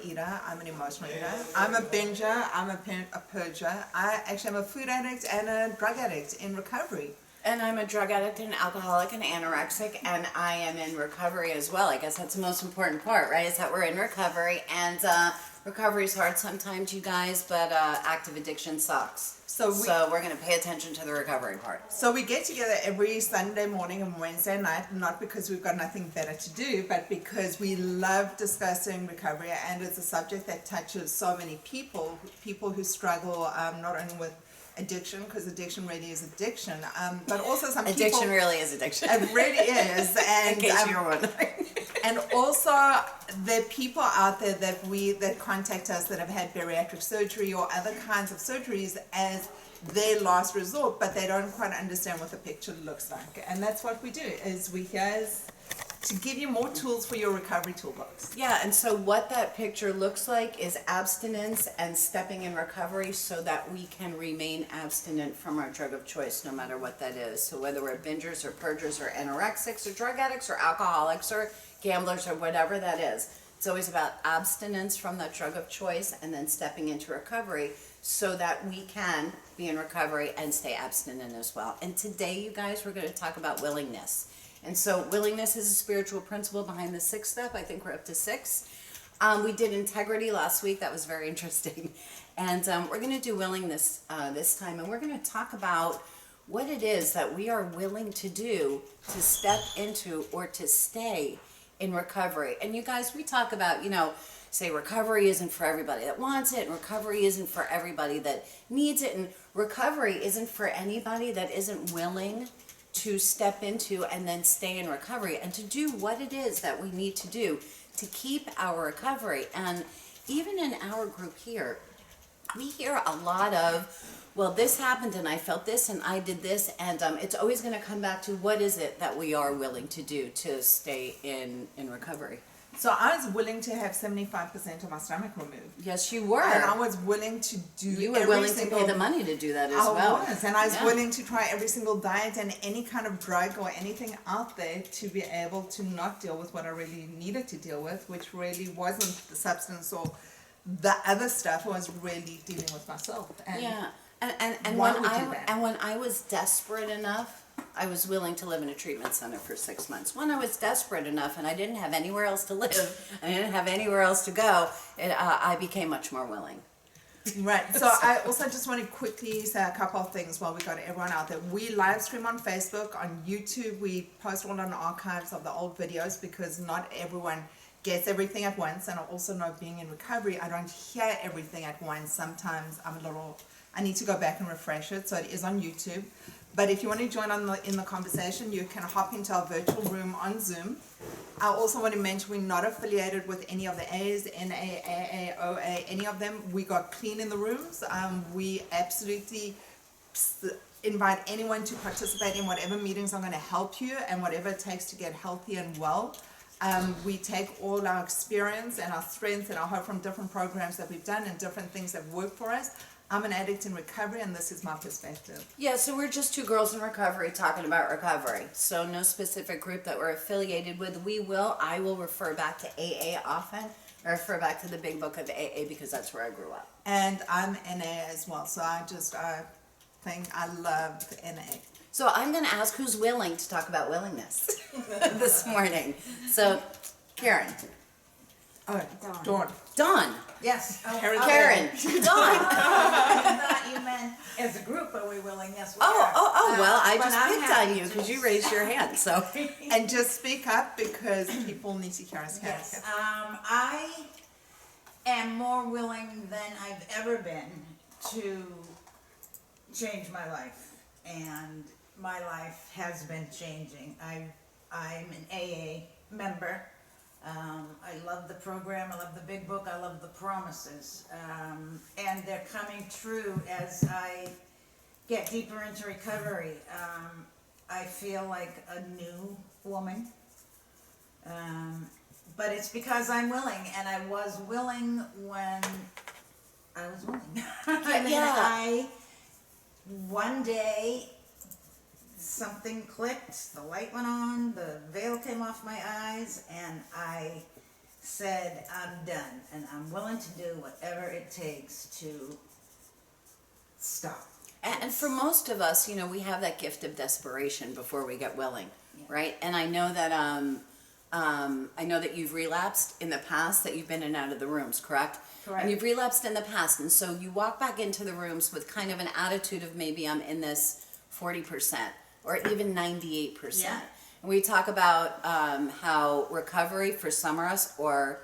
eater. I'm an emotional eater. I'm a binger. I'm a purger. I actually am a food addict and a drug addict in recovery. And I'm a drug addict and alcoholic and anorexic, and I am in recovery as well. I guess that's the most important part, right? Is that we're in recovery, and recovery is hard sometimes, you guys, but active addiction sucks. So we're going to pay attention to the recovery part. So we get together every Sunday morning and Wednesday night, not because we've got nothing better to do, but because we love discussing recovery, and it's a subject that touches so many people who struggle not only with addiction, because addiction really is addiction, but also some people... Addiction really is addiction. It really is. And, in case you're wondering. And also, there are people out there that contact us that have had bariatric surgery or other kinds of surgeries as their last resort, but they don't quite understand what the picture looks like. And that's what we do, is we guys to give you more tools for your recovery toolbox. Yeah, and so what that picture looks like is abstinence and stepping in recovery so that we can remain abstinent from our drug of choice, no matter what that is. So whether we're bingers or purgers or anorexics or drug addicts or alcoholics or gamblers or whatever that is, it's always about abstinence from that drug of choice and then stepping into recovery so that we can be in recovery and stay abstinent as well. And today, you guys, we're going to talk about willingness. And so willingness is a spiritual principle behind the 6th step. I think we're up to 6. We did integrity last week. That was very interesting. And we're going to do willingness this time. And we're going to talk about what it is that we are willing to do to step into or to stay in recovery. And you guys, we talk about, say recovery isn't for everybody that wants it, and recovery isn't for everybody that needs it, and recovery isn't for anybody that isn't willing to step into and then stay in recovery and to do what it is that we need to do to keep our recovery. And even in our group here, we hear a lot of, well, this happened and I felt this and I did this, and it's always going to come back to what is it that we are willing to do to stay in recovery. So I was willing to have 75% of my stomach removed. Yes, you were. And I was willing to do You were willing to pay the money to do that as well. I was, and I was willing to try every single diet and any kind of drug or anything out there to be able to not deal with what I really needed to deal with, which really wasn't the substance or the other stuff. I was really dealing with myself. And yeah, and when I was desperate enough, I was willing to live in a treatment center for 6 months. When I was desperate enough and I didn't have anywhere else to live, I didn't have anywhere else to go, I became much more willing. Right. So I also just want to quickly say a couple of things while we got everyone out there. We live stream on Facebook, on YouTube. We post all on archives of the old videos because not everyone gets everything at once. And I also know being in recovery, I don't hear everything at once. Sometimes I need to go back and refresh it. So it is on YouTube. But if you want to join in the conversation, you can hop into our virtual room on Zoom. I also want to mention we're not affiliated with any of the A's, NA, AA, OA, any of them. We got clean in the rooms. We absolutely invite anyone to participate in whatever meetings are going to help you and whatever it takes to get healthy and well. We take all our experience and our strengths and our hope from different programs that we've done and different things that work for us. I'm an addict in recovery, and this is my perspective. Yeah, so we're just 2 girls in recovery talking about recovery. So no specific group that we're affiliated with. I will refer back to AA often, or refer back to the big book of AA because that's where I grew up. And I'm NA as well, so I think I love NA. So I'm going to ask who's willing to talk about willingness this morning. So, Karen. Oh, Dawn. Dawn. Yes. Oh, Karen. Dawn. I thought you meant as a group, are we willing? Yes, we are. Well, I But just I'm picked happy on you to. because you raised your hand, so. And just speak up because people need to hear us. Yes. I am more willing than I've ever been to change my life, and my life has been changing. I'm an AA member. I love the program, I love the big book, I love the promises, and they're coming true as I get deeper into recovery. I feel like a new woman, but it's because I'm willing, and I was willing when I was willing. One day, something clicked, the light went on, the veil came off my eyes, and I said, I'm done, and I'm willing to do whatever it takes to stop. And for most of us, you know, we have that gift of desperation before we get willing, right? And I know that you've relapsed in the past, that you've been in and out of the rooms, correct? Correct. And you've relapsed in the past, and so you walk back into the rooms with kind of an attitude of maybe I'm in this 40% or even 98%. Yeah. And we talk about how recovery for some of us, or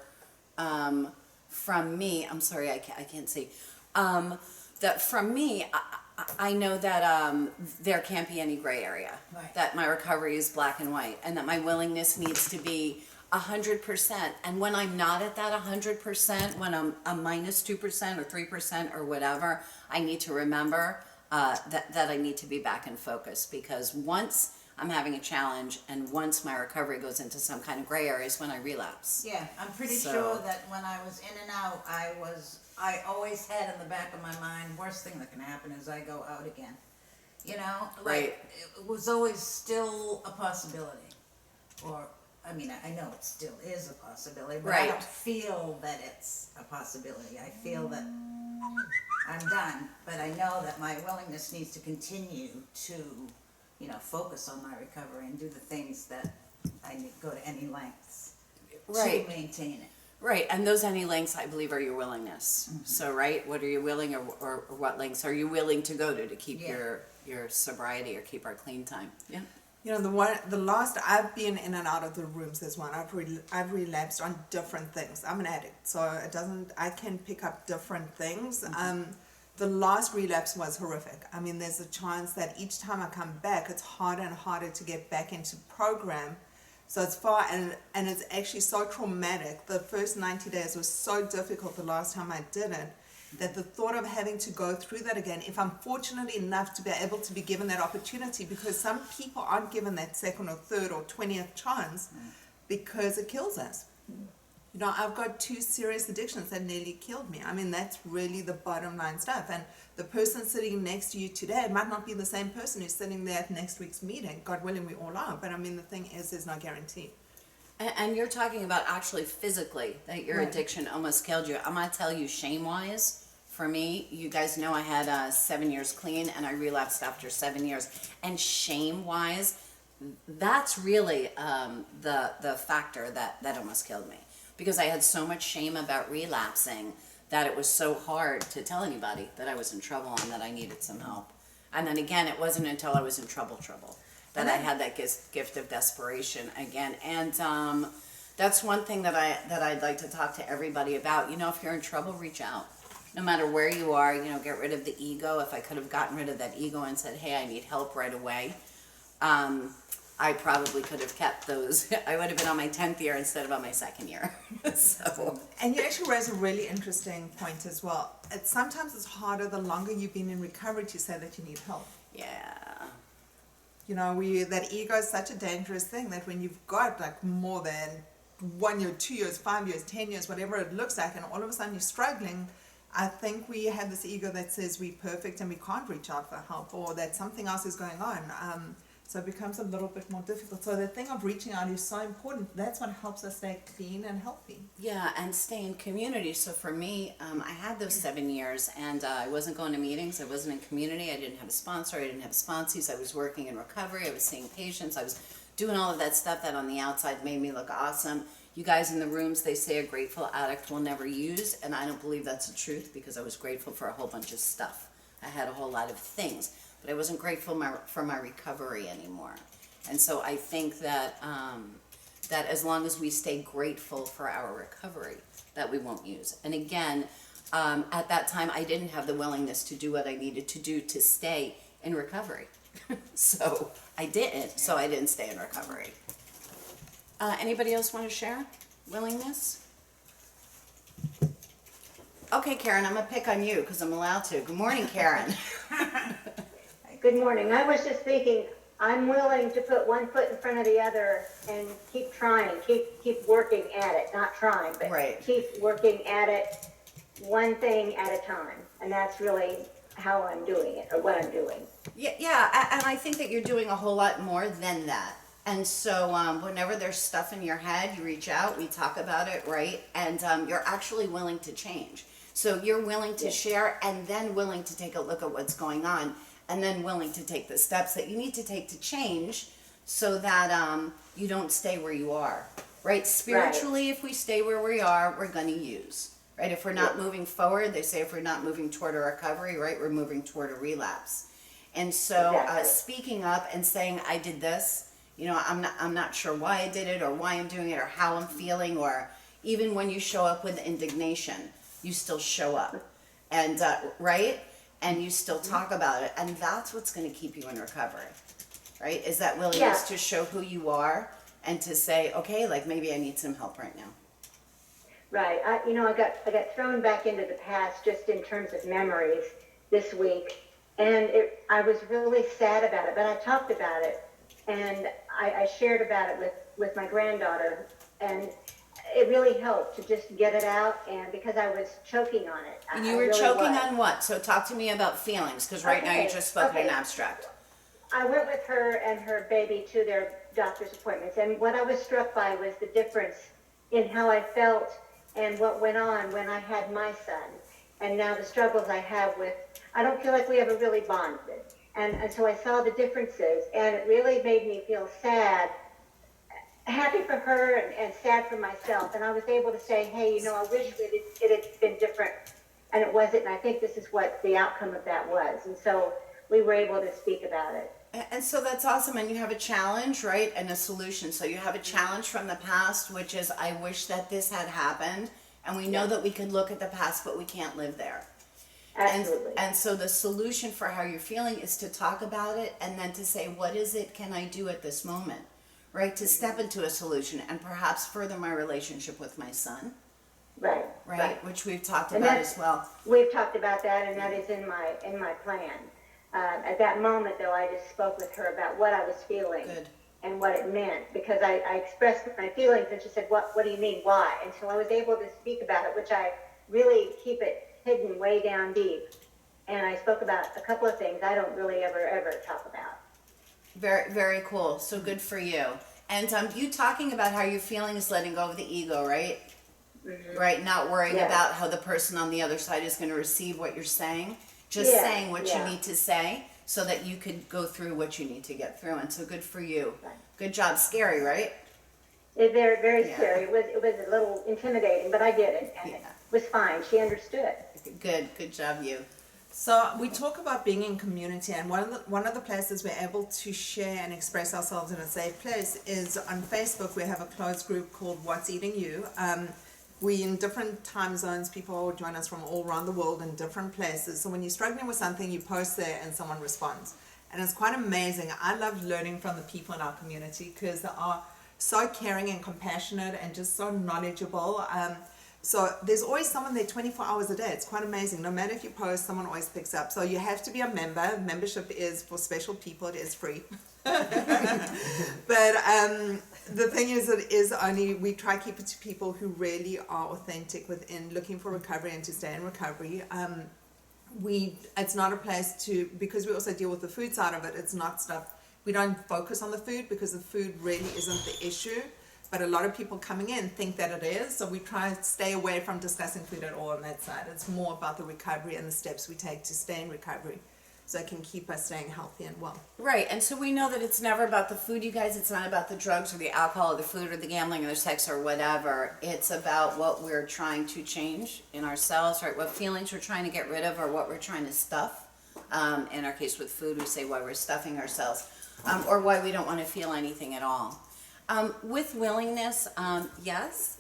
from me, I'm sorry, I can't see. That from me, I know that there can't be any gray area. Right. That my recovery is black and white, and that my willingness needs to be 100%. And when I'm not at that 100%, when I'm a minus 2% or 3% or whatever, I need to remember that I need to be back in focus, because once I'm having a challenge and once my recovery goes into some kind of gray areas, when I relapse. Yeah, I'm pretty So- sure that when I was in and out, I always had in the back of my mind, worst thing that can happen is I go out again. You know, Right. it was always still a possibility. Or, I mean, I know it still is a possibility, but I Right. don't feel that it's a possibility. I feel that I'm done, but I know that my willingness needs to continue to, you know, focus on my recovery and do the things that I need, go to any lengths Right. to maintain it. Right, and those any lengths, I believe, are your willingness. So, right, what are you willing, or what lengths are you willing to go to keep Yeah. your sobriety or keep our clean time? Yeah. You know, the last I've been in and out of the rooms is one. I've relapsed on different things. I'm an addict, so I can pick up different things. The last relapse was horrific. I mean, there's a chance that each time I come back, it's harder and harder to get back into program. So it's far, and it's actually so traumatic. The first 90 days was so difficult the last time I did it, that the thought of having to go through that again, if I'm fortunate enough to be able to be given that opportunity, because some people aren't given that second or third or 20th chance, because it kills us. You know, I've got 2 serious addictions that nearly killed me. I mean, that's really the bottom line stuff. And the person sitting next to you today might not be the same person who's sitting there at next week's meeting. God willing, we all are. But I mean, the thing is, there's no guarantee. And you're talking about actually physically, that your Right. addiction almost killed you. I'm going to tell you, shame-wise, for me, you guys know I had 7 years clean, and I relapsed after 7 years. And shame-wise, that's really the factor that almost killed me. Because I had so much shame about relapsing that it was so hard to tell anybody that I was in trouble and that I needed some help. And then again, it wasn't until I was in trouble that I had that gift of desperation again. And that's one thing that I'd like to talk to everybody about. You know, if you're in trouble, reach out. No matter where you are, you know, get rid of the ego. If I could have gotten rid of that ego and said, hey, I need help right away, I probably could have kept those. I would have been on my 10th year instead of on my 2nd year. So, And you actually raise a really interesting point as well. Sometimes it's harder the longer you've been in recovery to say that you need help. yeah. You know, that ego is such a dangerous thing that when you've got like more than 1 year, 2 years, 5 years, 10 years, whatever it looks like, and all of a sudden you're struggling, I think we have this ego that says we're perfect and we can't reach out for help, or that something else is going on. So it becomes a little bit more difficult. So the thing of reaching out is so important. That's what helps us stay clean and healthy. Yeah, and stay in community. So for me, I had those 7 years, and I wasn't going to meetings. I wasn't in community. I didn't have a sponsor. I didn't have sponsees. I was working in recovery. I was seeing patients. I was doing all of that stuff that on the outside made me look awesome. You guys in the rooms, they say a grateful addict will never use, and I don't believe that's the truth, because I was grateful for a whole bunch of stuff. I had a whole lot of things, but I wasn't grateful for my recovery anymore. And so I think that that as long as we stay grateful for our recovery, that we won't use. And again, at that time, I didn't have the willingness to do what I needed to do to stay in recovery. So I didn't stay in recovery. Anybody else want to share willingness? Okay, Karen, I'm gonna pick on you because I'm allowed to. Good morning, Karen. Good morning. I was just thinking, I'm willing to put one foot in front of the other and keep trying, keep working at it, not trying, but Right. keep working at it one thing at a time. And that's really how I'm doing it, or what I'm doing. Yeah, and I think that you're doing a whole lot more than that. And so whenever there's stuff in your head, you reach out, we talk about it, right? And you're actually willing to change. So you're willing to share and then willing to take a look at what's going on and then willing to take the steps that you need to take to change so that you don't stay where you are, right? Spiritually, if we stay where we are, we're going to use, right? If we're not moving forward, they say if we're not moving toward a recovery, right, we're moving toward a relapse. And so Exactly. speaking up and saying, I did this, you know, I'm not sure why I did it or why I'm doing it or how I'm feeling, or even when you show up with indignation, you still show up, and right, and you still talk about it, and that's what's going to keep you in recovery, right? Is that willingness to show who you are and to say, okay, like maybe I need some help right now. Right. I got thrown back into the past just in terms of memories this week, and I was really sad about it. But I talked about it, and I shared about it with my granddaughter, and it really helped to just get it out. And because I was choking on it, And you I were really choking was. on what? So talk to me about feelings, because right now you Okay, just spoke in okay. an abstract. I went with her and her baby to their doctor's appointments, and what I was struck by was the difference in how I felt and what went on when I had my son, and now the struggles I have with, I don't feel like we ever really bonded. And so I saw the differences, and it really made me feel sad, happy for her and sad for myself. And I was able to say, hey, I wish it had been different, and it wasn't, and I think this is what the outcome of that was. And so we were able to speak about it. And so that's awesome. And you have a challenge, right? And a solution. So you have a challenge from the past, which is, I wish that this had happened. And we know that we could look at the past, but we can't live there. Absolutely. And so the solution for how you're feeling is to talk about it and then to say, what is it can I do at this moment, right? To step into a solution and perhaps further my relationship with my son, Right. which we've talked And about that's- as well. We've talked about that, and that is in my plan. At that moment, though, I just spoke with her about what I was feeling Good. and what it meant, because I expressed my feelings, and she said, "What do you mean? Why?" And so I was able to speak about it, which I really keep it hidden way down deep. And I spoke about a couple of things I don't really ever talk about. Very, very cool. So good for you. And you talking about how you're feeling is letting go of the ego, right? Mm-hmm. Right, not worrying Yeah. about how the person on the other side is going to receive what you're saying. Just Yeah, saying what you yeah. need to say so that you could go through what you need to get through. And so good for you. Right. Good job. Scary, right? It's very Yeah. scary. It was a little intimidating, but I did it, and it Yeah. was fine. She understood. Good job, you. So we talk about being in community, and one of the places we're able to share and express ourselves in a safe place is on Facebook. We have a closed group called What's Eating You. We in different time zones, people join us from all around the world in different places. So when you're struggling with something, you post there and someone responds. And it's quite amazing. I love learning from the people in our community because they are so caring and compassionate and just so knowledgeable. So there's always someone there 24 hours a day. It's quite amazing. No matter if you post, someone always picks up. So you have to be a member. Membership is for special people. It is free. But the thing is, it is only, we try to keep it to people who really are authentic within looking for recovery and to stay in recovery. It's not a place to, because we also deal with the food side of it, it's not stuff, we don't focus on the food because the food really isn't the issue. But a lot of people coming in think that it is, so we try to stay away from discussing food at all on that side. It's more about the recovery and the steps we take to stay in recovery, so it can keep us staying healthy and well. Right, and so we know that it's never about the food, you guys. It's not about the drugs or the alcohol or the food or the gambling or the sex or whatever. It's about what we're trying to change in ourselves, right? What feelings we're trying to get rid of or what we're trying to stuff. In our case with food, we say why we're stuffing ourselves, or why we don't want to feel anything at all. With willingness, yes.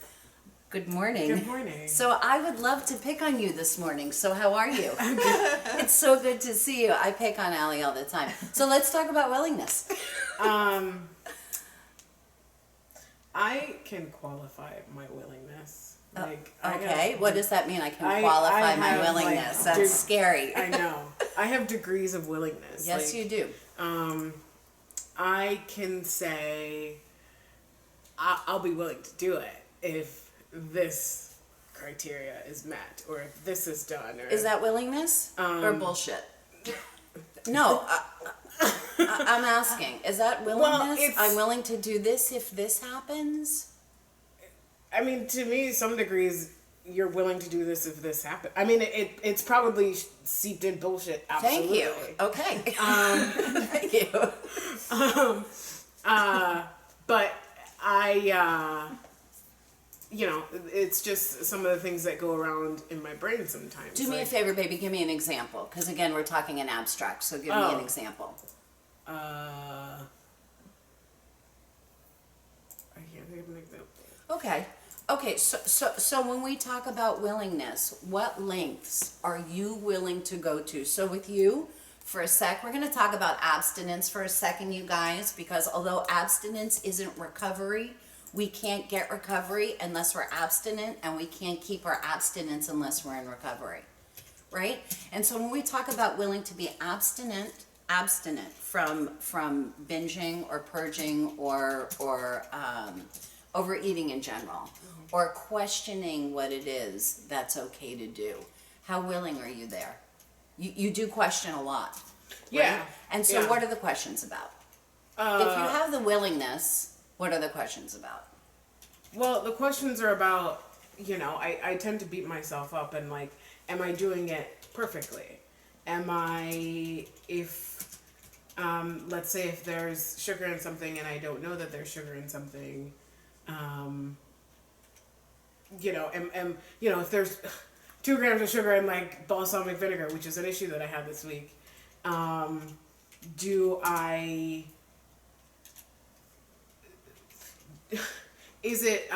Good morning. Good morning. So I would love to pick on you this morning. So how are you? It's so good to see you. I pick on Allie all the time. So let's talk about willingness. I can qualify my willingness. Like, Okay, what does that mean? I can I qualify my have, willingness. like, That's scary. I know. I have degrees of willingness. Yes, you do. I can say I'll be willing to do it if this criteria is met or if this is done. Or Is that willingness or bullshit? No, I'm asking, is that willingness? it's- I'm willing to do this if this happens? I mean, to me, some degrees, you're willing to do this if this happens. I mean, it's probably seeped in bullshit. Absolutely. Thank you. Okay. Thank you. But I, you know, it's just some of the things that go around in my brain sometimes. Do me a like, favor, baby. Give me an example. Because again, we're talking in abstract. So give me an Oh. example. I can't think of an example. Okay. Okay. So when we talk about willingness, what lengths are you willing to go to? So with you, for a sec, we're going to talk about abstinence for a second, you guys, because although abstinence isn't recovery, we can't get recovery unless we're abstinent, and we can't keep our abstinence unless we're in recovery, right? And so when we talk about willing to be abstinent from binging or purging or overeating in general, or questioning what it is that's okay to do, how willing are you there? You do question a lot, right? Yeah. And so Yeah. what are the questions about? If you have the willingness, what are the questions about? Well, the questions are about, you know, I tend to beat myself up and like, am I doing it perfectly? Am I, let's say if there's sugar in something and I don't know that there's sugar in something, you know, you know, if there's 2 grams of sugar in like balsamic vinegar, which is an issue that I had this week, is it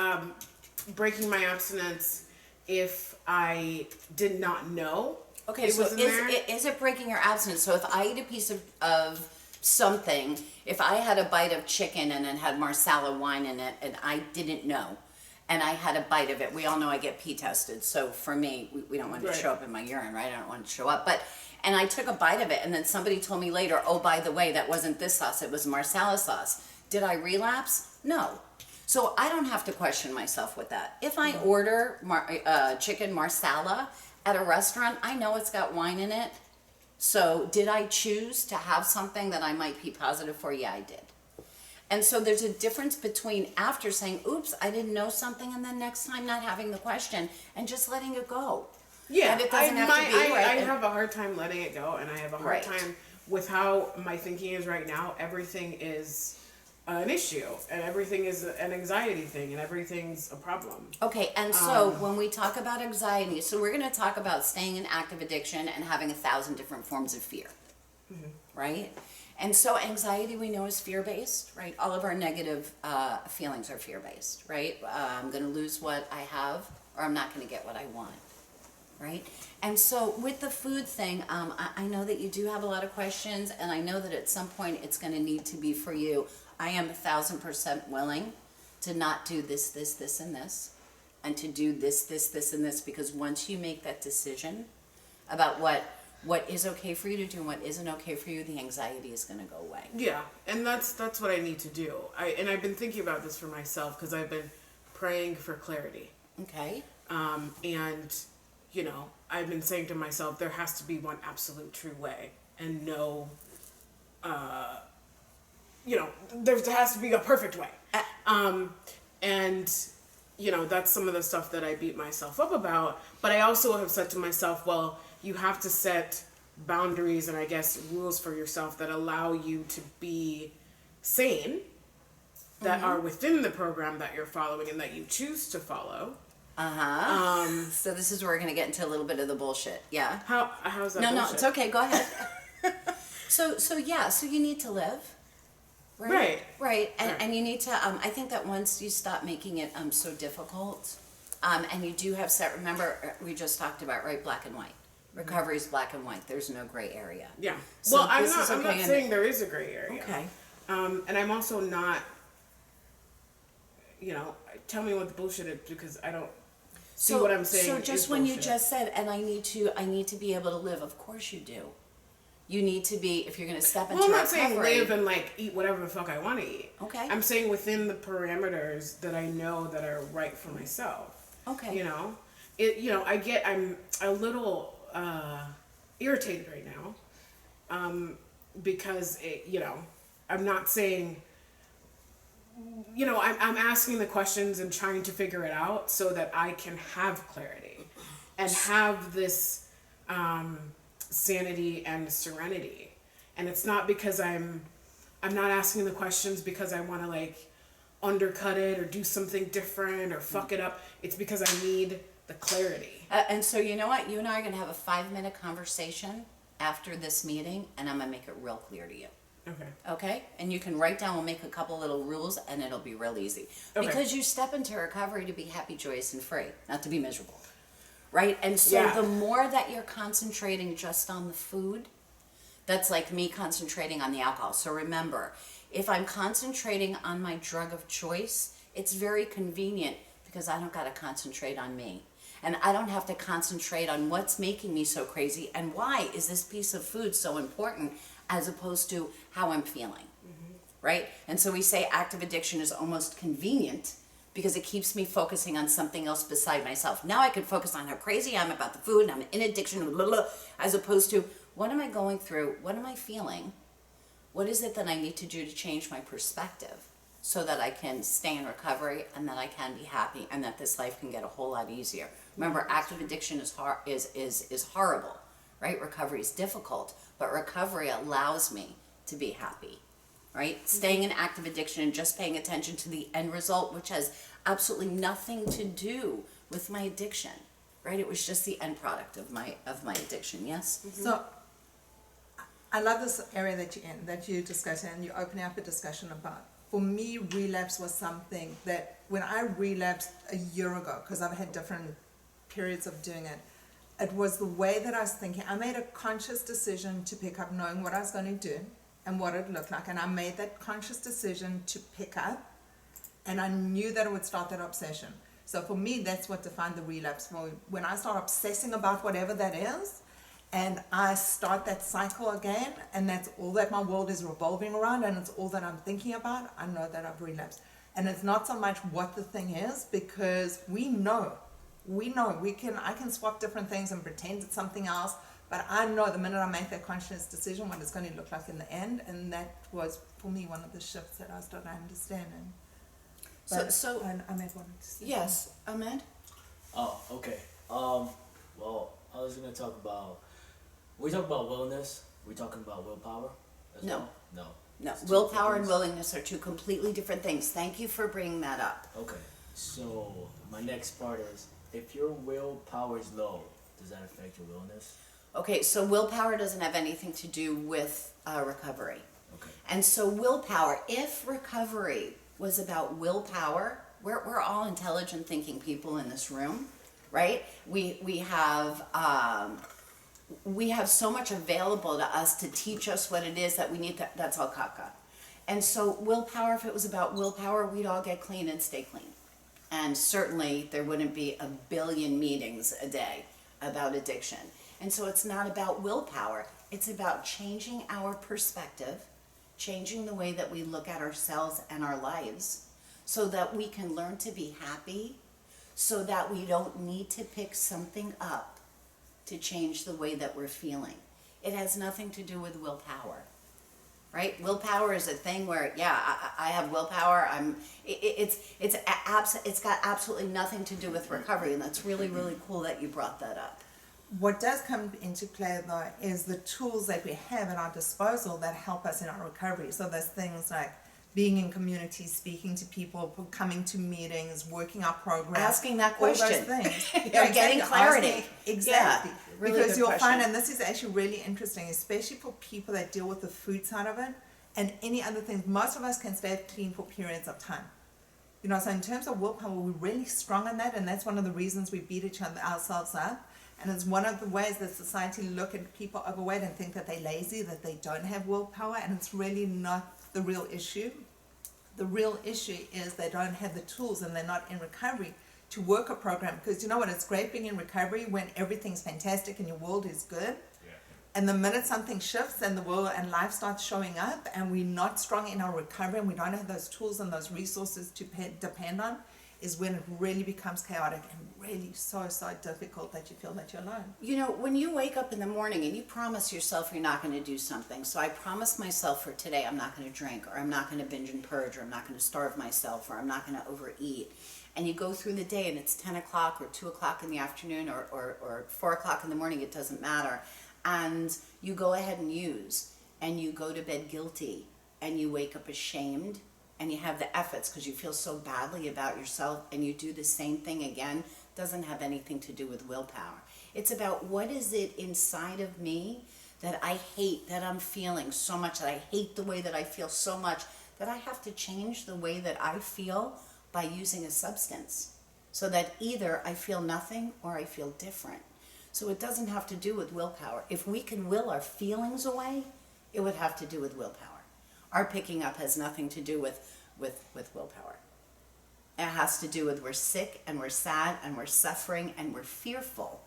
breaking my abstinence if I did not know Okay, it so was in there? is it breaking your abstinence? So if I eat a piece of something, if I had a bite of chicken and it had Marsala wine in it and I didn't know, and I had a bite of it, we all know I get pee tested, so for me, we don't want it to Right. show up in my urine, right? I don't want it to show up, and I took a bite of it, and then somebody told me later, oh, by the way, that wasn't this sauce, it was Marsala sauce. Did I relapse? No. So I don't have to question myself with that. If I order chicken Marsala at a restaurant, I know it's got wine in it. So did I choose to have something that I might be positive for? Yeah, I did. And so there's a difference between after saying, oops, I didn't know something, and then next time not having the question and just letting it go. Yeah, And it doesn't have to be right. I have a hard time letting it go, and I have a hard Right. time with how my thinking is right now. Everything is an issue, and everything is an anxiety thing, and everything's a problem. Okay, and so when we talk about anxiety, so we're going to talk about staying in active addiction and having 1,000 different forms of fear, right? And so anxiety we know is fear-based, right? All of our negative feelings are fear-based, right? I'm going to lose what I have, or I'm not going to get what I want, right? And so with the food thing, I know that you do have a lot of questions, and I know that at some point it's going to need to be for you. I am 1,000% willing to not do this, this, this, and this, and to do this, this, this, and this, because once you make that decision about what is okay for you to do and what isn't okay for you, the anxiety is going to go away. Yeah, and that's what I need to do. I've been thinking about this for myself because I've been praying for clarity. Okay? And you know, I've been saying to myself, there has to be one absolute true way, and no, you know, there has to be a perfect way. And you know, that's some of the stuff that I beat myself up about. But I also have said to myself, well, you have to set boundaries and I guess rules for yourself that allow you to be sane, that are within the program that you're following and that you choose to follow. So this is where we're going to get into a little bit of the bullshit. Yeah? How's that No, bullshit? it's okay. Go ahead. So you need to live. Right. Right. And, Right. and you need to, I think that once you stop making it so difficult, and you do have remember, we just talked about, right, black and white. Recovery is black and white. There's no gray area. Yeah. So Well, I'm this is not okay and- saying there is a gray area. Okay. And I'm also not, you know, tell me what the bullshit is because I don't see what I'm saying. So is just when you bullshit. just said, and I need to be able to live, of course you do. You need to be, if you're going to step into Well, I'm not recovery. saying live and like eat whatever the fuck I want to eat. Okay. I'm saying within the parameters that I know that are right for myself. Okay. You know, I'm a little irritated right now, because I'm not saying, you know, I'm asking the questions and trying to figure it out so that I can have clarity and have this sanity and serenity. And it's not because I'm not asking the questions because I want to like undercut it or do something different or fuck it up. It's because I need the clarity. And so you know what? You and I are going to have a 5-minute conversation after this meeting, and I'm going to make it real clear to you. Okay. Okay? And you can write down, we'll make a couple little rules, and it'll be real easy. Okay. Because you step into recovery to be happy, joyous, and free, not to be miserable. Right? And so Yeah. the more that you're concentrating just on the food, that's like me concentrating on the alcohol. So remember, if I'm concentrating on my drug of choice, it's very convenient because I don't got to concentrate on me. And I don't have to concentrate on what's making me so crazy and why is this piece of food so important as opposed to how I'm feeling. Right? And so we say active addiction is almost convenient because it keeps me focusing on something else beside myself. Now I can focus on how crazy I am about the food and I'm in addiction, blah, blah, as opposed to what am I going through? What am I feeling? What is it that I need to do to change my perspective so that I can stay in recovery and that I can be happy and that this life can get a whole lot easier? Remember, active addiction is horrible, right? Recovery is difficult, but recovery allows me to be happy, right? Staying in active addiction and just paying attention to the end result, which has absolutely nothing to do with my addiction, right? It was just the end product of my addiction. Yes. So I love this area that you discuss and you're opening up a discussion about. For me, relapse was something that when I relapsed a year ago, because I've had different periods of doing it, it was the way that I was thinking. I made a conscious decision to pick up knowing what I was going to do and what it looked like. And I made that conscious decision to pick up, and I knew that it would start that obsession. So for me, that's what defined the relapse. When I start obsessing about whatever that is, and I start that cycle again, and that's all that my world is revolving around, and it's all that I'm thinking about, I know that I've relapsed. And it's not so much what the thing is, because we know, I can swap different things and pretend it's something else, but I know the minute I make that conscious decision what it's going to look like in the end, and that was, for me, one of the shifts that I started understanding. But So I made one. yes, Ahmed. Oh, okay. Well, I was gonna talk about. We talk about wellness. We're talking about willpower. As No. well? No. No, It's two willpower and things. willingness are two completely different things. Thank you for bringing that up. Okay. So my next part is, if your willpower is low, does that affect your wellness? Okay, so willpower doesn't have anything to do with recovery. Okay. And so willpower, if recovery was about willpower, we're all intelligent thinking people in this room, right? We have so much available to us to teach us what it is that we need. That's all caca. And so willpower, if it was about willpower, we'd all get clean and stay clean. And certainly there wouldn't be a billion meetings a day about addiction. And so it's not about willpower. It's about changing our perspective, changing the way that we look at ourselves and our lives so that we can learn to be happy, so that we don't need to pick something up to change the way that we're feeling. It has nothing to do with willpower, right? Willpower is a thing where, yeah, I have willpower. It's got absolutely nothing to do with recovery, and that's really, really cool that you brought that up. What does come into play though is the tools that we have at our disposal that help us in our recovery. So there's things like being in community, speaking to people, coming to meetings, working our programs. Asking that all those question. things. You're getting clarity. Exactly. Yeah, really because good you'll question. find, and this is actually really interesting, especially for people that deal with the food side of it and any other things, most of us can stay clean for periods of time. You know, so in terms of willpower, we're really strong in that, and that's one of the reasons we beat ourselves up. And it's one of the ways that society look at people overweight and think that they're lazy, that they don't have willpower, and it's really not the real issue. The real issue is they don't have the tools and they're not in recovery to work a program. Because you know what, it's great being in recovery when everything's fantastic and your world is good. And the minute something shifts and the world and life starts showing up and we're not strong in our recovery and we don't have those tools and those resources to depend on, is when it really becomes chaotic and really so difficult that you feel that you're alone. You know, when you wake up in the morning and you promise yourself you're not going to do something, so I promised myself for today I'm not going to drink, or I'm not going to binge and purge, or I'm not going to starve myself, or I'm not going to overeat. And you go through the day and it's 10 o'clock or 2 o'clock in the afternoon or 4 o'clock in the morning, it doesn't matter. And you go ahead and use, and you go to bed guilty, and you wake up ashamed, and you have the efforts because you feel so badly about yourself, and you do the same thing again, doesn't have anything to do with willpower. It's about what is it inside of me that I hate, that I'm feeling so much, that I hate the way that I feel so much, that I have to change the way that I feel by using a substance, so that either I feel nothing or I feel different. So it doesn't have to do with willpower. If we can will our feelings away, it would have to do with willpower. Our picking up has nothing to do with willpower. It has to do with we're sick and we're sad and we're suffering and we're fearful.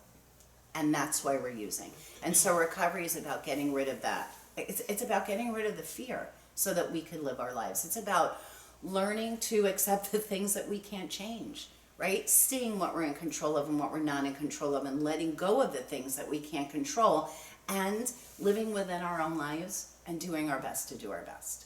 And that's why we're using. And so recovery is about getting rid of that. It's about getting rid of the fear so that we can live our lives. It's about learning to accept the things that we can't change, right? Seeing what we're in control of and what we're not in control of, and letting go of the things that we can't control, and living within our own lives and doing our best to do our best.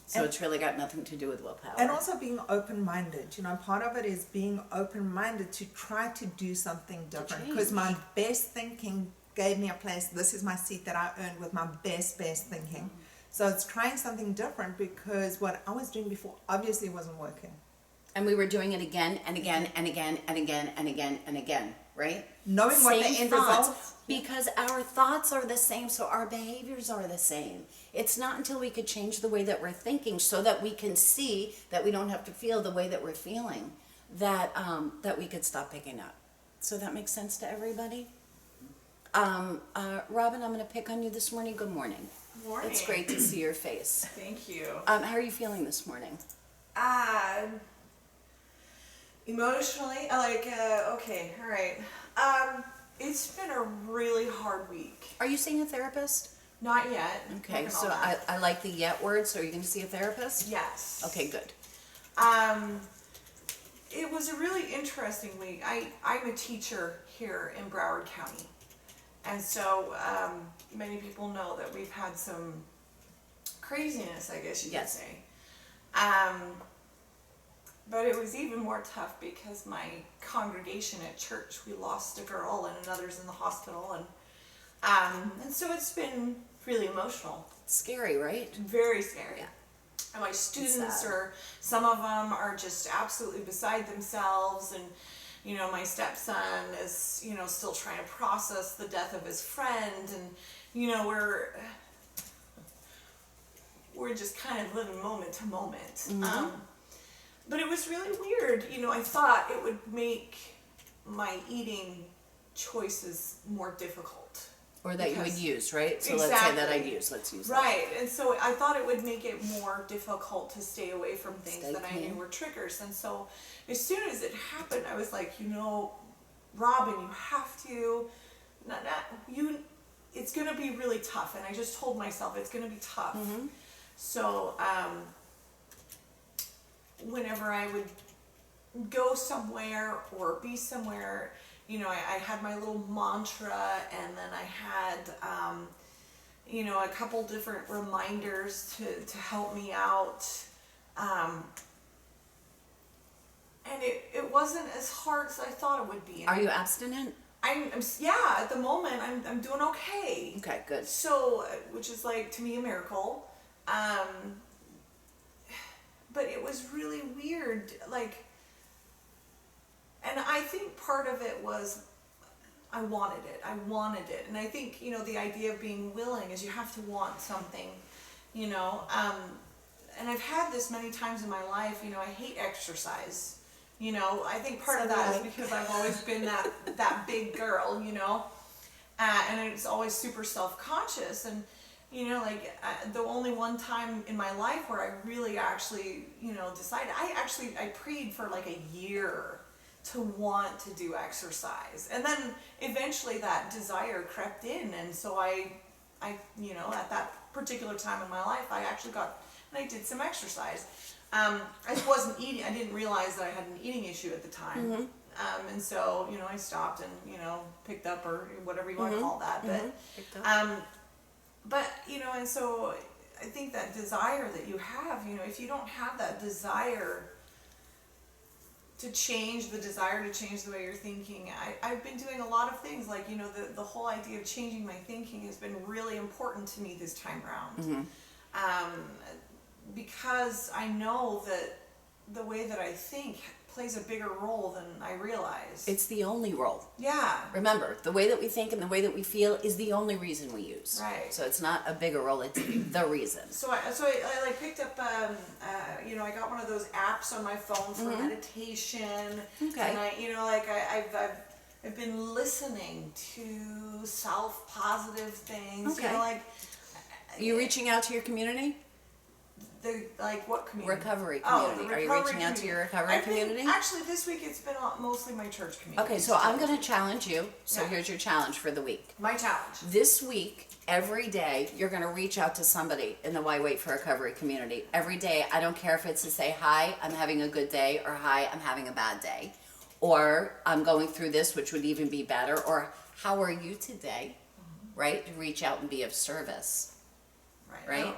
So And- it's really got nothing to do with willpower. And also being open-minded. You know, part of it is being open-minded to try to do something different. Because my best thinking gave me a place. This is my seat that I earned with my best thinking. So it's trying something different, because what I was doing before obviously wasn't working. And we were doing it again and again and again and again and again and again, right? Knowing what the Same end thoughts, result. because our thoughts are the same, so our behaviors are the same. It's not until we could change the way that we're thinking, so that we can see that we don't have to feel the way that we're feeling, that that we could stop picking up. So that makes sense to everybody? Robin, I'm going to pick on you this morning. Good morning. Morning. It's great to see your face. Thank you. How are you feeling this morning? Emotionally, okay, all right. It's been a really hard week. Are you seeing a therapist? Not yet. Okay, Working so on that. I like the yet word, so are you going to see a therapist? Yes. Okay, good. It was a really interesting week. I'm a teacher here in Broward County. And so many people know that we've had some craziness, I guess you could Yes. say. But it was even more tough because my congregation at church, we lost a girl and another's in the hospital, and so it's been really emotional, Scary, right? very scary. Yeah. And my students sad. are, some of them are just absolutely beside themselves, and you know, my stepson is, you know, still trying to process the death of his friend, and you know, we're just kind of living moment to moment. But it was really weird. You know, I thought it would make my eating choices more difficult. Or that you would Because- use, right? So let's say that I'd Exactly. use. Let's use that. Right, and so I thought it would make it more difficult to stay away from things Stay that I clean. knew were triggers. And so as soon as it happened, I was like, you know, Robin, you have to, it's gonna be really tough. And I just told myself it's gonna be tough. So whenever I would go somewhere or be somewhere, you know, I had my little mantra, and then I had, you know, a couple different reminders to help me out. And it wasn't as hard as I thought it would be. Are you abstinent? Yeah, at the moment I'm doing okay. Okay, good. So, which is like, to me, a miracle. But it was really weird, like, and I think part of it was I wanted it. And I think, you know, the idea of being willing is you have to want something, you know, and I've had this many times in my life. You know, I hate exercise. You know, I think part of that is because I've always been that big girl, you know, and it's always super self-conscious. And you know, like the only one time in my life where I really actually, you know, decided, I prayed for like a year to want to do exercise. And then eventually that desire crept in. And so I, you know, at that particular time in my life, I actually got, and I did some exercise. I wasn't eating. I didn't realize that I had an eating issue at the time. And so, I stopped and, picked up or whatever you want to call that. But, and so I think that desire that you have, if you don't have that desire to change the way you're thinking, I've been doing a lot of things like, the whole idea of changing my thinking has been really important to me this time around. Because I know that the way that I think plays a bigger role than I realize. It's the only role. Yeah. Remember, the way that we think and the way that we feel is the only reason we use. Right. So it's not a bigger role, it's the reason. So I like picked up, I got one of those apps on my phone for meditation. Okay. And I've been listening to self-positive things. Okay. Are you reaching out to your community? What community? Recovery Oh, community. the Are you recovery reaching out to your community. recovery community? Actually, this week it's been mostly my church community. Okay, so I'm going to challenge you. So Yeah. here's your challenge for the week. My challenge. This week, every day, you're going to reach out to somebody in the Why Wait for Recovery community. Every day, I don't care if it's to say, hi, I'm having a good day, or hi, I'm having a bad day. Or I'm going through this, which would even be better. Or how are you today? Right? To reach out and be of service. Right? Oh,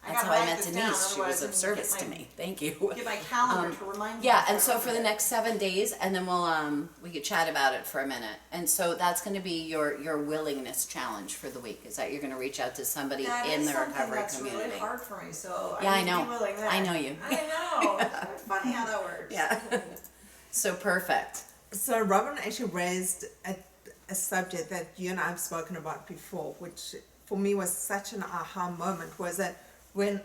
That's gotta how I write met this Denise. down, She otherwise was I'm of gonna service get to my- me. Thank you. Get my calendar to remind me. Yeah, if I and so for the remember. next 7 days, and then we could chat about it for a minute. And so that's going to be your willingness challenge for the week. Is that you're going to reach out to somebody That in is the something recovery that's community. really hard for me, so Yeah, I need to know. be willing there. I know you. I know. It's funny how that works. Yeah. So perfect. So Robin actually raised a subject that you and I have spoken about before, which for me was such an aha moment, was that when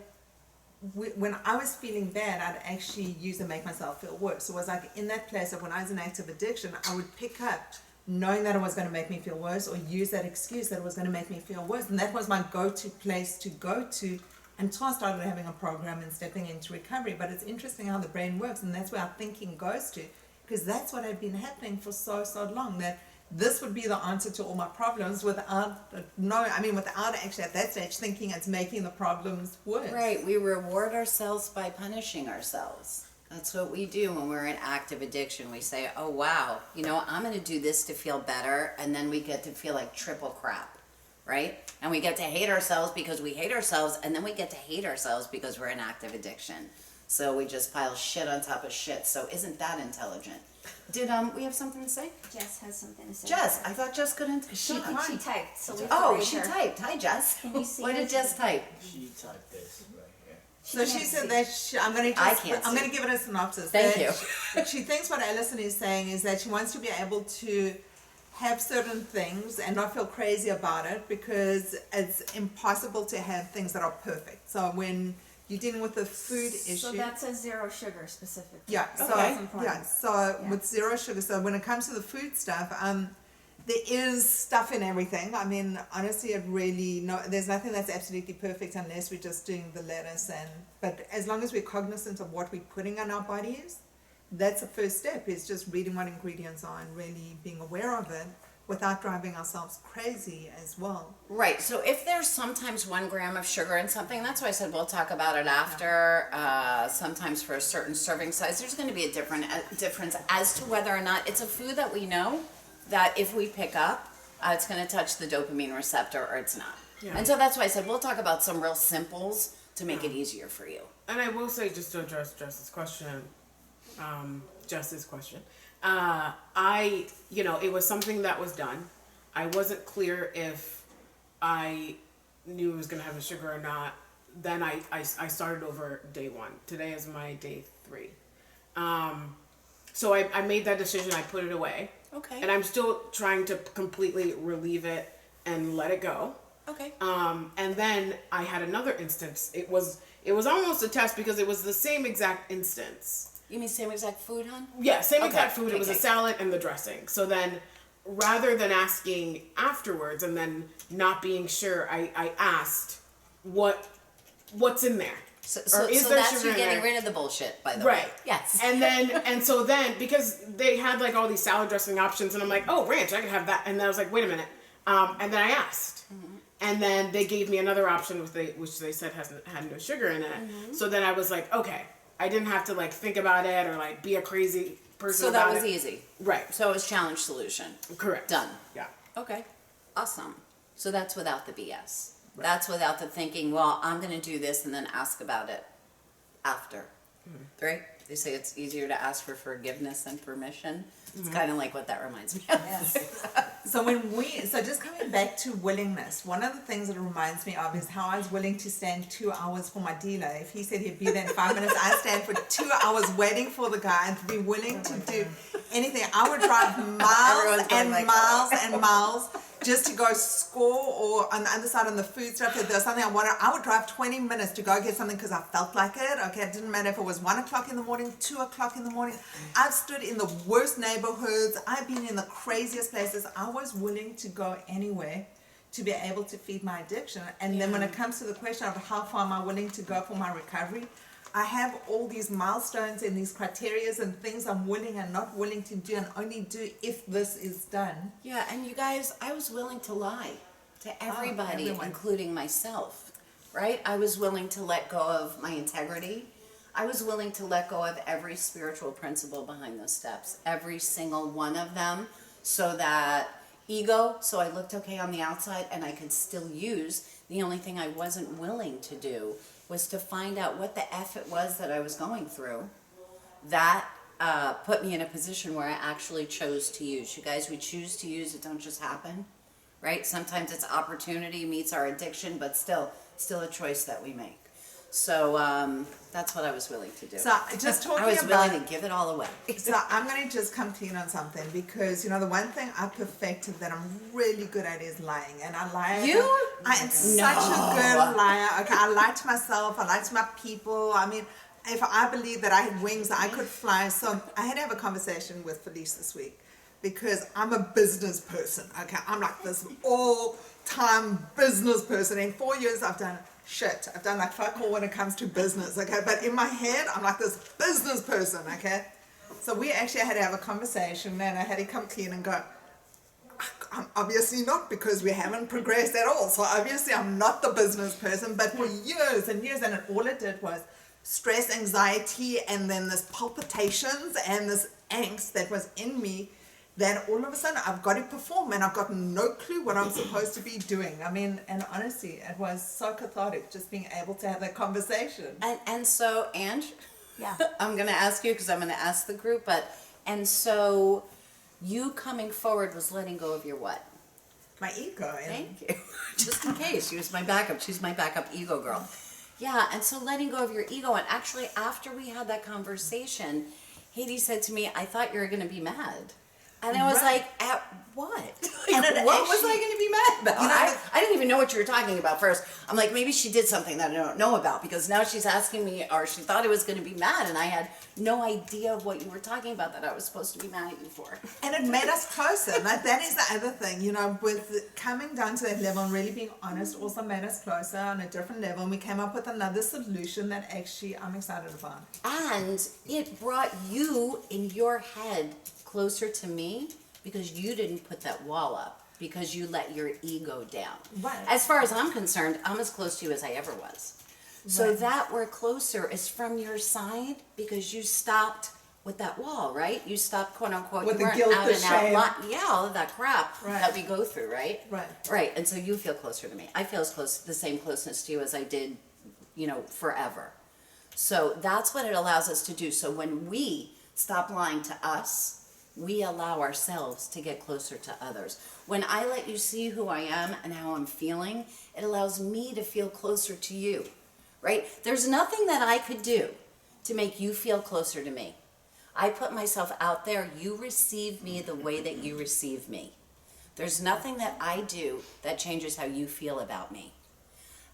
I was feeling bad, I'd actually use to make myself feel worse. So it was like in that place of when I was in active addiction, I would pick up knowing that it was going to make me feel worse, or use that excuse that it was going to make me feel worse. And that was my go-to place to go to until I started having a program and stepping into recovery. But it's interesting how the brain works, and that's where our thinking goes to, because that's what had been happening for so long, that this would be the answer to all my problems without actually at that stage thinking it's making the problems worse. Right. We reward ourselves by punishing ourselves. That's what we do when we're in active addiction. We say, oh, wow, I'm going to do this to feel better. And then we get to feel like triple crap. Right? And we get to hate ourselves because we hate ourselves. And then we get to hate ourselves because we're in active addiction. So we just pile shit on top of shit. So isn't that intelligent? Did we have something to say? Jess has something to say. Jess, I thought Jess couldn't. She typed, so we have to Oh, read she her. typed. Hi, Jess. Can you see What did this? Jess type? She typed this right here. So she can't said see. that I'm going I to give it a synopsis. Thank that she thinks what Alison is saying is that she wants to be able to have certain things and not feel crazy about it, because it's impossible to have things that are perfect. So when you're dealing with the food issue. So that's a zero sugar specific. Yeah, so Okay. yeah, with zero sugar. So when it comes to the food stuff, there is stuff in everything. I mean, honestly, there's nothing that's absolutely perfect unless we're just doing the lettuce. But as long as we're cognizant of what we're putting on our bodies, that's the first step, is just reading what ingredients are and really being aware of it without driving ourselves crazy as well. Right. So if there's sometimes 1 gram of sugar in something, that's why I said we'll talk about it after. Sometimes for a certain serving size, there's going to be a difference as to whether or not it's a food that we know that if we pick up, it's going to touch the dopamine receptor or it's not. Yeah. And so that's why I said we'll talk about some real simples to make it easier for you. And I will say, just to address Jess's question, it was something that was done. I wasn't clear if I knew it was going to have the sugar or not. Then I started over day 1. Today is my day 3. So I made that decision. I put it away. Okay. And I'm still trying to completely relieve it and let it go. Okay. And then I had another instance. It was almost a test because it was the same exact instance. You mean same exact food, hon? Yeah, same Okay, exact food. It was a okay. salad and the dressing. So then, rather than asking afterwards and then not being sure, I asked what's in there. So is there that's sugar you in getting there? rid of the bullshit, by the way. Right. Yes. And so then because they had like all these salad dressing options, and I'm like, oh, ranch, I can have that. And then I was like, wait a minute. And then I asked, and then they gave me another option which they said had no sugar in it. So then I was like, okay, I didn't have to like think about it or like be a crazy person So that about was it. easy. Right. So it was challenge solution. Correct. Done. Yeah. Okay. Awesome. So that's without the BS. That's without the thinking, well, I'm going to do this and then ask about it after. Right? They say it's easier to ask for forgiveness than permission. It's kind of like what that reminds me of. Yes. So just coming back to willingness, one of the things that it reminds me of is how I was willing to stand 2 hours for my dealer. If he said he'd be there in 5 minutes, I stand for 2 hours waiting for the guy and to be willing to do anything. I would drive miles Everyone's going and like, miles and miles just to go score, or on the other side on the food stuff, if there was something I wanted, I would drive 20 minutes to go get something because I felt like it. Okay, it didn't matter if it was 1 o'clock in the morning, 2 o'clock in the morning. I've stood in the worst neighborhoods. I've been in the craziest places. I was willing to go anywhere to be able to feed my addiction. And then when it comes to the question of how far am I willing to go for my recovery, I have all these milestones and these criterias and things I'm willing and not willing to do, and only do if this is done. Yeah, and you guys, I was willing to lie to everybody, everyone. including myself, right? I was willing to let go of my integrity. I was willing to let go of every spiritual principle behind those steps, every single one of them, so that ego, so I looked okay on the outside and I could still use. The only thing I wasn't willing to do was to find out what the F it was that I was going through. That put me in a position where I actually chose to use. You guys, we choose to use, it don't just happen, right? Sometimes it's opportunity meets our addiction, but still a choice that we make. So that's what I was willing to do. So just talking I was about, willing to give it all away. so I'm going to just come clean on something, because the one thing I perfected that I'm really good at is lying, and I lie. You? I am such a good liar. Okay, I lie to myself. I lie to my people. I mean, if I believe that I had wings, I could fly. So I had to have a conversation with Felice this week, because I'm a business person. Okay, I'm like this all-time business person. In 4 years, I've done like fuck all when it comes to business, okay? But in my head, I'm like this business person, okay? So we actually had to have a conversation, and I had to come clean and go, I'm obviously not, because we haven't progressed at all. So obviously I'm not the business person, but for years and years, and all it did was stress, anxiety, and then this palpitations and this angst that was in me, that all of a sudden I've got to perform and I've got no clue what I'm supposed to be doing. I mean, and honestly, it was so cathartic just being able to have that conversation. And so, Ange, Yeah. I'm going to ask you because I'm going to ask the group, and so you coming forward was letting go of your what? My ego. And Thank you. Just in case. She was my backup. She's my backup ego girl. Yeah, and so letting go of your ego. And actually, after we had that conversation, Haiti said to me, I thought you were going to be mad. And I was Right. like, at what? And it What was actually- I going to be mad about? You know, I didn't even know what you were talking about first. I'm like, maybe she did something that I don't know about, because now she's asking me, or she thought I was going to be mad, and I had no idea of what you were talking about that I was supposed to be mad at you for. And it made us closer. Like, that is the other thing, with coming down to that level and really being honest also made us closer on a different level. And we came up with another solution that actually I'm excited about. And it brought you in your head closer to me because you didn't put that wall up, because you let your ego down. Right. As far as I'm concerned, I'm as close to you as I ever was. So Right. that we're closer is from your side because you stopped with that wall, right? You stopped, quote unquote, With you the weren't guilt, out the and out shame. yeah, all of that crap Right. that we go through, right? Right. Right. And so you feel closer to me. I feel as close, the same closeness to you as I did, forever. So that's what it allows us to do. So when we stop lying to us, we allow ourselves to get closer to others. When I let you see who I am and how I'm feeling, it allows me to feel closer to you, right? There's nothing that I could do to make you feel closer to me. I put myself out there. You receive me the way that you receive me. There's nothing that I do that changes how you feel about me.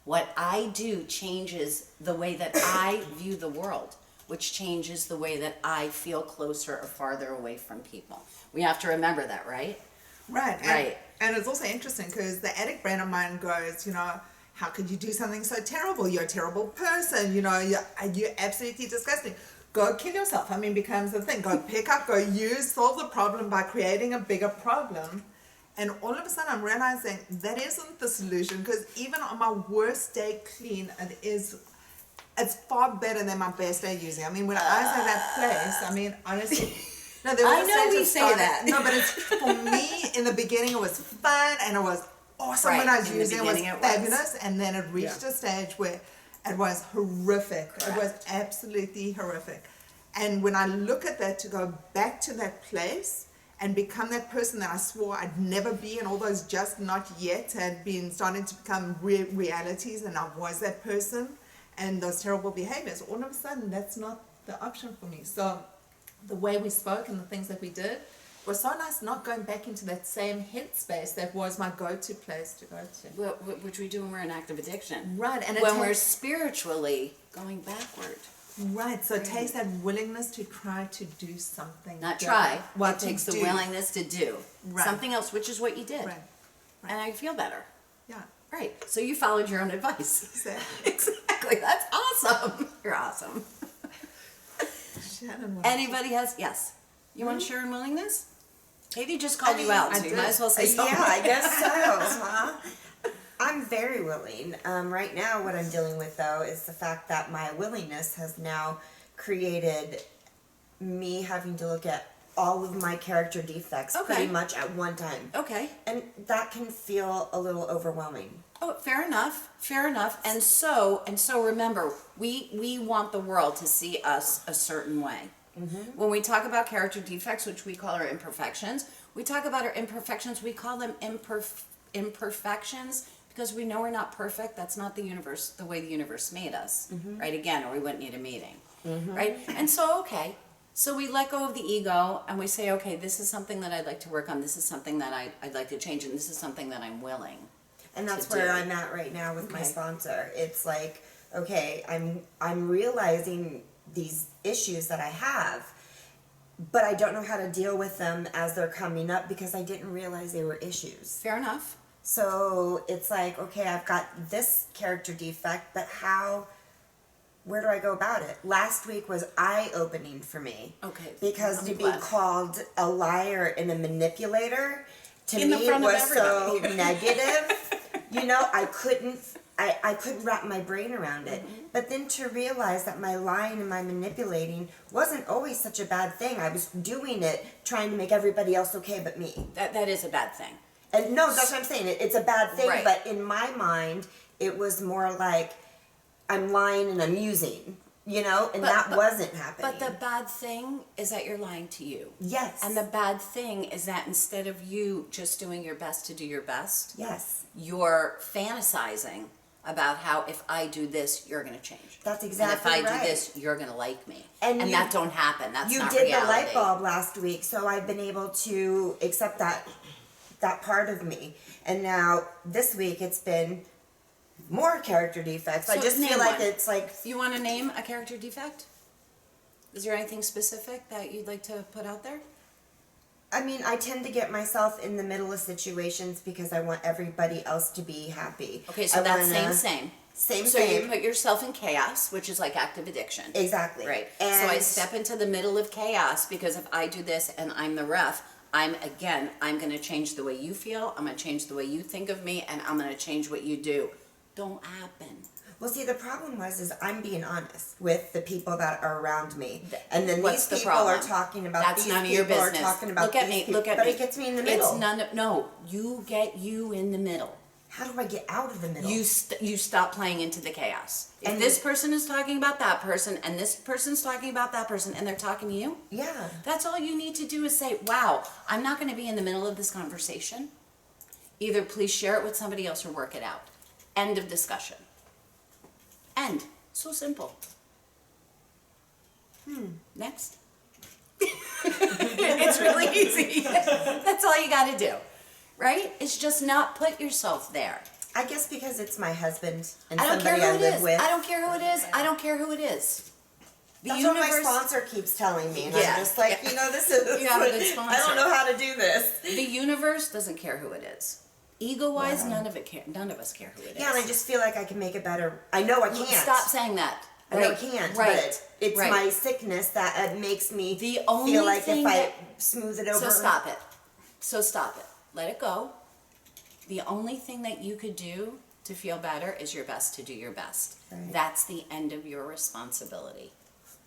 What I do changes the way that I view the world, which changes the way that I feel closer or farther away from people. We have to remember that, right? Right. Right. And it's also interesting because the addict brain of mine goes, how could you do something so terrible? You're a terrible person. You're absolutely disgusting. Go kill yourself. Becomes the thing. Go pick up, go use, solve the problem by creating a bigger problem. And all of a sudden I'm realizing that isn't the solution, because even on my worst day clean, it is it's far better than my best day using. I mean, when I was at that place, I mean, honestly, no, there was I a know stage we that say started- that. No, but it's for me in the beginning. It was fun and it was awesome Right, when I was in the using it. It was beginning it was. fabulous, and then it reached a stage where it was horrific. It was absolutely horrific. And when I look at that, to go back to that place and become that person that I swore I'd never be, and all those just not yet had been starting to become realities, and I was that person, and those terrible behaviors, all of a sudden that's not the option for me. So the way we spoke and the things that we did was so nice, not going back into that same headspace that was my go-to place to go to. Which we do when we're in active addiction. Right, and it when we're takes- spiritually going backward. Right, so it takes that willingness to try to do something. Not different. try. Well, It to takes the do. willingness to do Right. something else, which is what you did. Right, And I feel better. yeah. Right. So you followed your own advice. Exactly. Exactly. That's awesome. You're awesome. Shannon, Anybody has? Yes. You want to share in willingness? Katie just called you out, I so you did. might as well say something. Yeah, I guess so, huh? I'm very willing. Right now, what I'm dealing with, though, is the fact that my willingness has now created me having to look at all of my character defects Okay. pretty much at one time. Okay. And that can feel a little overwhelming. Oh, fair enough. Fair enough. And so remember, we want the world to see us a certain way. Mm-hmm. When we talk about character defects, which we call our imperfections, we talk about our imperfections. We call them imperfections because we know we're not perfect. That's not the universe, the way the universe made us, Mm-hmm. right? Again, or we wouldn't need a meeting, right? And so, okay. So we let go of the ego and we say, okay, this is something that I'd like to work on. This is something that I'd like to change, and this is something that I'm willing. And that's to where do. I'm at right now with my Okay. sponsor. It's like, okay, I'm realizing these issues that I have, but I don't know how to deal with them as they're coming up because I didn't realize they were issues. Fair enough. So it's like, okay, I've got this character defect, but where do I go about it? Last week was eye-opening for me. Okay. Because I'm to be glad. called a liar and a manipulator, to In the me front of was so everybody. negative. You know, I couldn't wrap my brain around it. Mm-hmm. But then to realize that my lying and my manipulating wasn't always such a bad thing. I was doing it trying to make everybody else okay but me. That is a bad thing. And no, that's what I'm saying. It's a bad thing, Right. but in my mind, it was more like I'm lying and I'm using, you know, and that wasn't happening. But the bad thing is that you're lying to you. Yes. And the bad thing is that instead of you just doing your best to do your best, Yes. you're fantasizing about how if I do this, you're going to change. That's exactly And if I right. do this, you're going to like me. And And you- that don't happen. That's You not did reality. the light bulb last week, so I've been able to accept that part of me. And now this week it's been more character defects. I So just name feel like one. it's like You want to name a character defect? Is there anything specific that you'd like to put out there? I mean, I tend to get myself in the middle of situations because I want everybody else to be happy. Okay, so I that's wanna- same. Same, So same. you put yourself in chaos, which is like active addiction. Exactly. Right. And So I step into the middle of chaos because if I do this and I'm the ref, I'm going to change the way you feel. I'm going to change the way you think of me, and I'm going to change what you do. Don't happen. Well, see, the problem is I'm being honest with the people that are around me, and then What's the these people are problem? talking about That's these none of people your are business. talking about Look at these me. people, Look at but me. it gets me in the middle. It's none of no. You get you in the middle. How do I get out of the middle? You stop playing into the chaos. If And- this person is talking about that person, and this person's talking about that person, and they're talking to you, Yeah. that's all you need to do is say, wow, I'm not going to be in the middle of this conversation. Either please share it with somebody else or work it out. End of discussion. End. So simple. Next. It's really easy. That's all you got to do. Right? It's just not put yourself there. I guess because it's my husband and I don't care somebody who I it live is. with. I don't care who it is. I don't care who it is. The That's what my sponsor keeps telling me, and Yeah. I'm just like, Yeah. you know, this is. You have a good I sponsor. don't know how to do this. The universe doesn't care who it is. Ego-wise, none of us care who it is. Yeah, and I just feel like I can make it better. I know I can't. Stop saying that. I know I Right, can't, right, but it's right. my sickness that makes me The only feel like thing if I that- smooth it over. So stop it. So stop it. Let it go. The only thing that you could do to feel better is your best to do your best. Right. That's the end of your responsibility,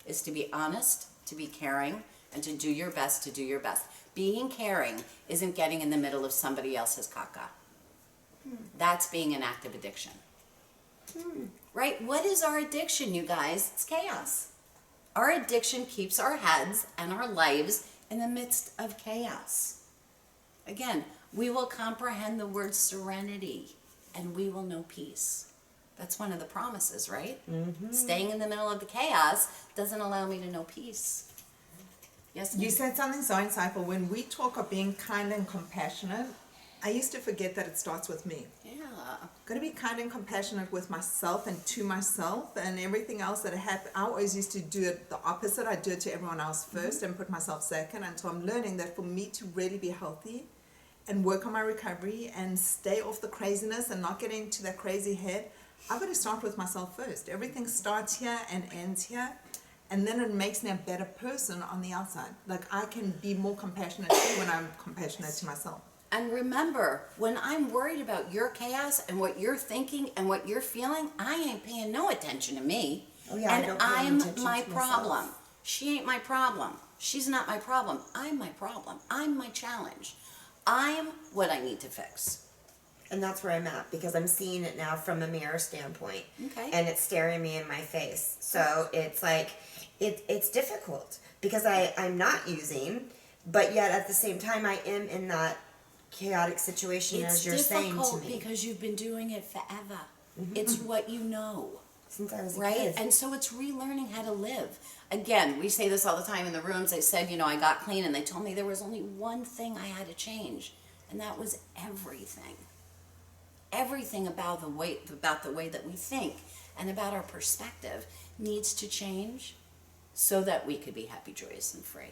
is to be honest, to be caring, and to do your best to do your best. Being caring isn't getting in the middle of somebody else's caca. That's being an active addiction. Right? What is our addiction, you guys? It's chaos. Our addiction keeps our heads and our lives in the midst of chaos. Again, we will comprehend the word serenity and we will know peace. That's one of the promises, right? Staying in the middle of the chaos doesn't allow me to know peace. Yes, You ma'am? said something so insightful. When we talk of being kind and compassionate, I used to forget that it starts with me. Yeah. Got to be kind and compassionate with myself and to myself, and everything else that I have. I always used to do it the opposite. I do it to everyone else first and put myself second, until I'm learning that for me to really be healthy and work on my recovery and stay off the craziness and not get into that crazy head, I've got to start with myself first. Everything starts here and ends here, and then it makes me a better person on the outside. Like, I can be more compassionate too when I'm compassionate to myself. And remember, when I'm worried about your chaos and what you're thinking and what you're feeling, I ain't paying no attention to me. Oh, yeah, I and don't pay any I'm attention my to myself. problem. She ain't my problem. She's not my problem. I'm my problem. I'm my challenge. I'm what I need to fix. And that's where I'm at, because I'm seeing it now from a mirror standpoint. Okay. And it's staring me in my face. So it's like, it's difficult because I'm not using, but yet at the same time I am in that chaotic situation, It's as you're saying to difficult me. because you've been doing it forever. It's what you know. Since I was a Right? kid. And so it's relearning how to live. Again, we say this all the time in the rooms. I said, I got clean and they told me there was only one thing I had to change, and that was everything. Everything about the way that we think and about our perspective needs to change so that we could be happy, joyous, and free.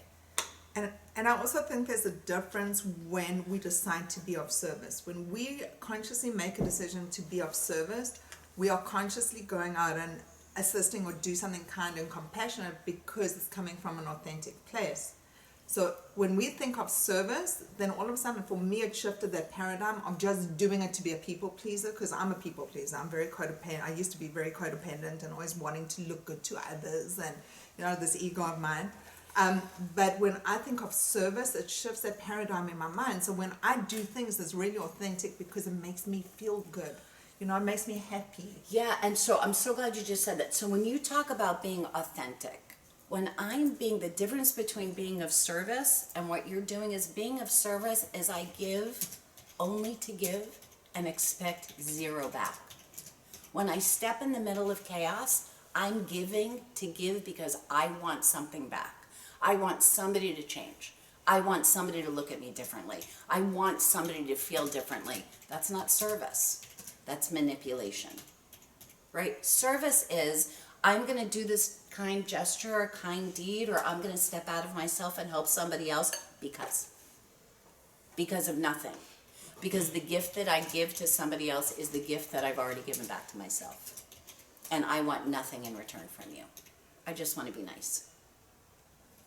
And I also think there's a difference when we decide to be of service. When we consciously make a decision to be of service, we are consciously going out and assisting or do something kind and compassionate because it's coming from an authentic place. So when we think of service, then all of a sudden for me it shifted that paradigm of just doing it to be a people pleaser, because I'm a people pleaser. I'm very codependent. I used to be very codependent and always wanting to look good to others and this ego of mine. But when I think of service, it shifts that paradigm in my mind. So when I do things that's really authentic because it makes me feel good, it makes me happy. Yeah, and so I'm so glad you just said that. So when you talk about being authentic, when I'm being, the difference between being of service and what you're doing is being of service is I give only to give and expect zero back. When I step in the middle of chaos, I'm giving to give because I want something back. I want somebody to change. I want somebody to look at me differently. I want somebody to feel differently. That's not service. That's manipulation. Right? Service is, I'm going to do this kind gesture or kind deed, or I'm going to step out of myself and help somebody else because of nothing. Because the gift that I give to somebody else is the gift that I've already given back to myself. And I want nothing in return from you. I just want to be nice.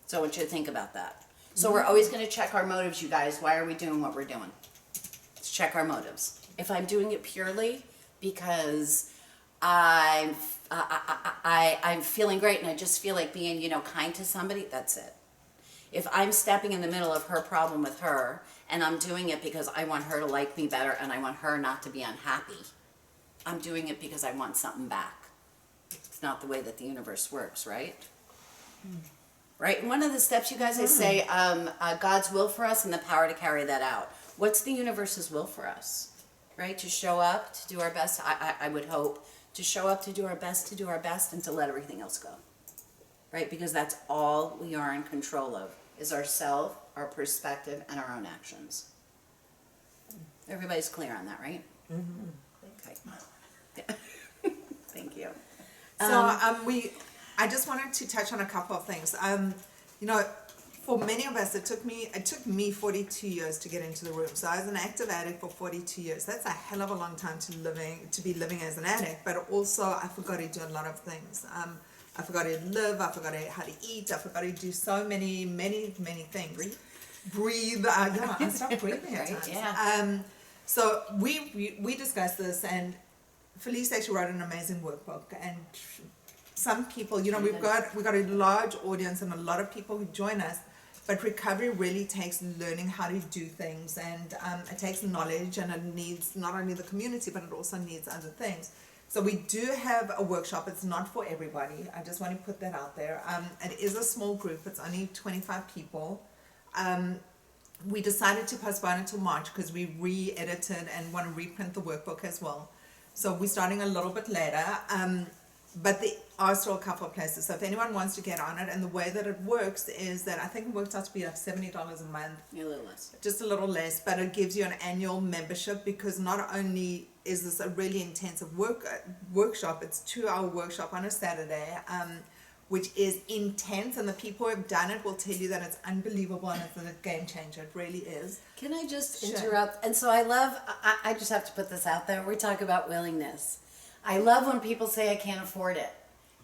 So I want you to think about that. So we're always going to check our motives, you guys. Why are we doing what we're doing? Let's check our motives. If I'm doing it purely because I'm feeling great and I just feel like being, kind to somebody, that's it. If I'm stepping in the middle of her problem with her and I'm doing it because I want her to like me better and I want her not to be unhappy, I'm doing it because I want something back. It's not the way that the universe works, right? Right? And one of the steps, you guys, I say God's will for us and the power to carry that out. What's the universe's will for us? Right? To show up, to do our best, I would hope, to show up, to do our best, and to let everything else go. Right? Because that's all we are in control of, is ourself, our perspective, and our own actions. Everybody's clear on that, right? Okay. Thank you. So I just wanted to touch on a couple of things. For many of us, it took me 42 years to get into the room. So I was an active addict for 42 years. That's a hell of a long time to be living as an addict. But also, I forgot to do a lot of things. I forgot to live. I forgot how to eat. I forgot to do so many things. Breathe. I stopped breathing at times. Yeah. So we discussed this, and Felice actually wrote an amazing workbook, and some people, you know, we've got a large audience and a lot of people who join us, but recovery really takes learning how to do things, and it takes knowledge, and it needs not only the community, but it also needs other things. So we do have a workshop. It's not for everybody. I just want to put that out there. It is a small group. It's only 25 people. We decided to postpone it till March because we re-edited and want to reprint the workbook as well. So we're starting a little bit later. But there are still a couple of places. So if anyone wants to get on it, and the way that it works is that I think it works out to be like $70 a month. A little less. Just a little less, but it gives you an annual membership, because not only is this a really intensive workshop, it's 2-hour workshop on a Saturday, which is intense, and the people who have done it will tell you that it's unbelievable and it's a game changer. It really is. Can I just Sure. interrupt? And so I just have to put this out there. We talk about willingness. I love when people say I can't afford it.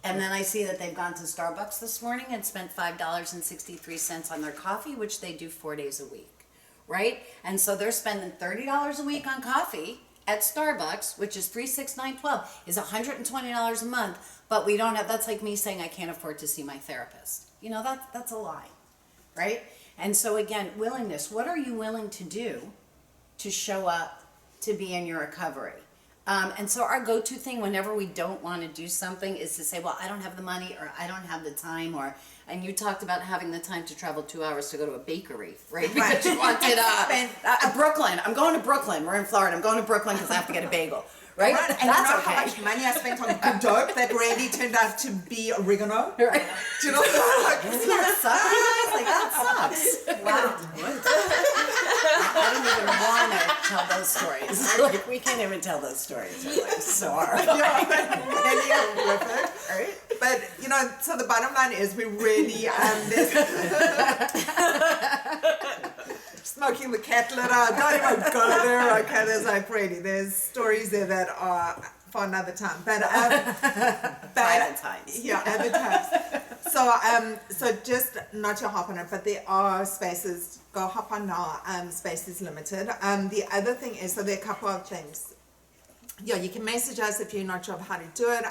And then I see that they've gone to Starbucks this morning and spent $5.63 on their coffee, which they do 4 days a week, right? And so they're spending $30 a week on coffee at Starbucks, which is $3, $6, $9, $12, is $120 a month. But we don't have, that's like me saying I can't afford to see my therapist. You know, that's a lie, right? And so again, willingness. What are you willing to do to show up to be in your recovery? And so our go-to thing whenever we don't want to do something is to say, well, I don't have the money, or I don't have the time, and you talked about having the time to travel 2 hours to go to a bakery, right? Because you wanted Brooklyn. I'm going to Brooklyn. We're in Florida. I'm going to Brooklyn because I have to get a bagel, right? And That's you know how okay. much money I spent on good dope that really turned out to be oregano? Right. Do you know what? Doesn't that suck, you guys? Like, that sucks. Wow. I didn't even want to tell those stories. Like, we can't even tell those stories. We're like, so horrible. Right? But you know, so the bottom line is we really smoking the cat litter. Don't even go there. Okay, there's like really, there's stories there that are for another time. But Private times. Yeah, other times. So just not to hop on it, but there are spaces. Go hop on now. Space is limited. The other thing is, so there are a couple of things. Yeah, you can message us if you're not sure how to do it.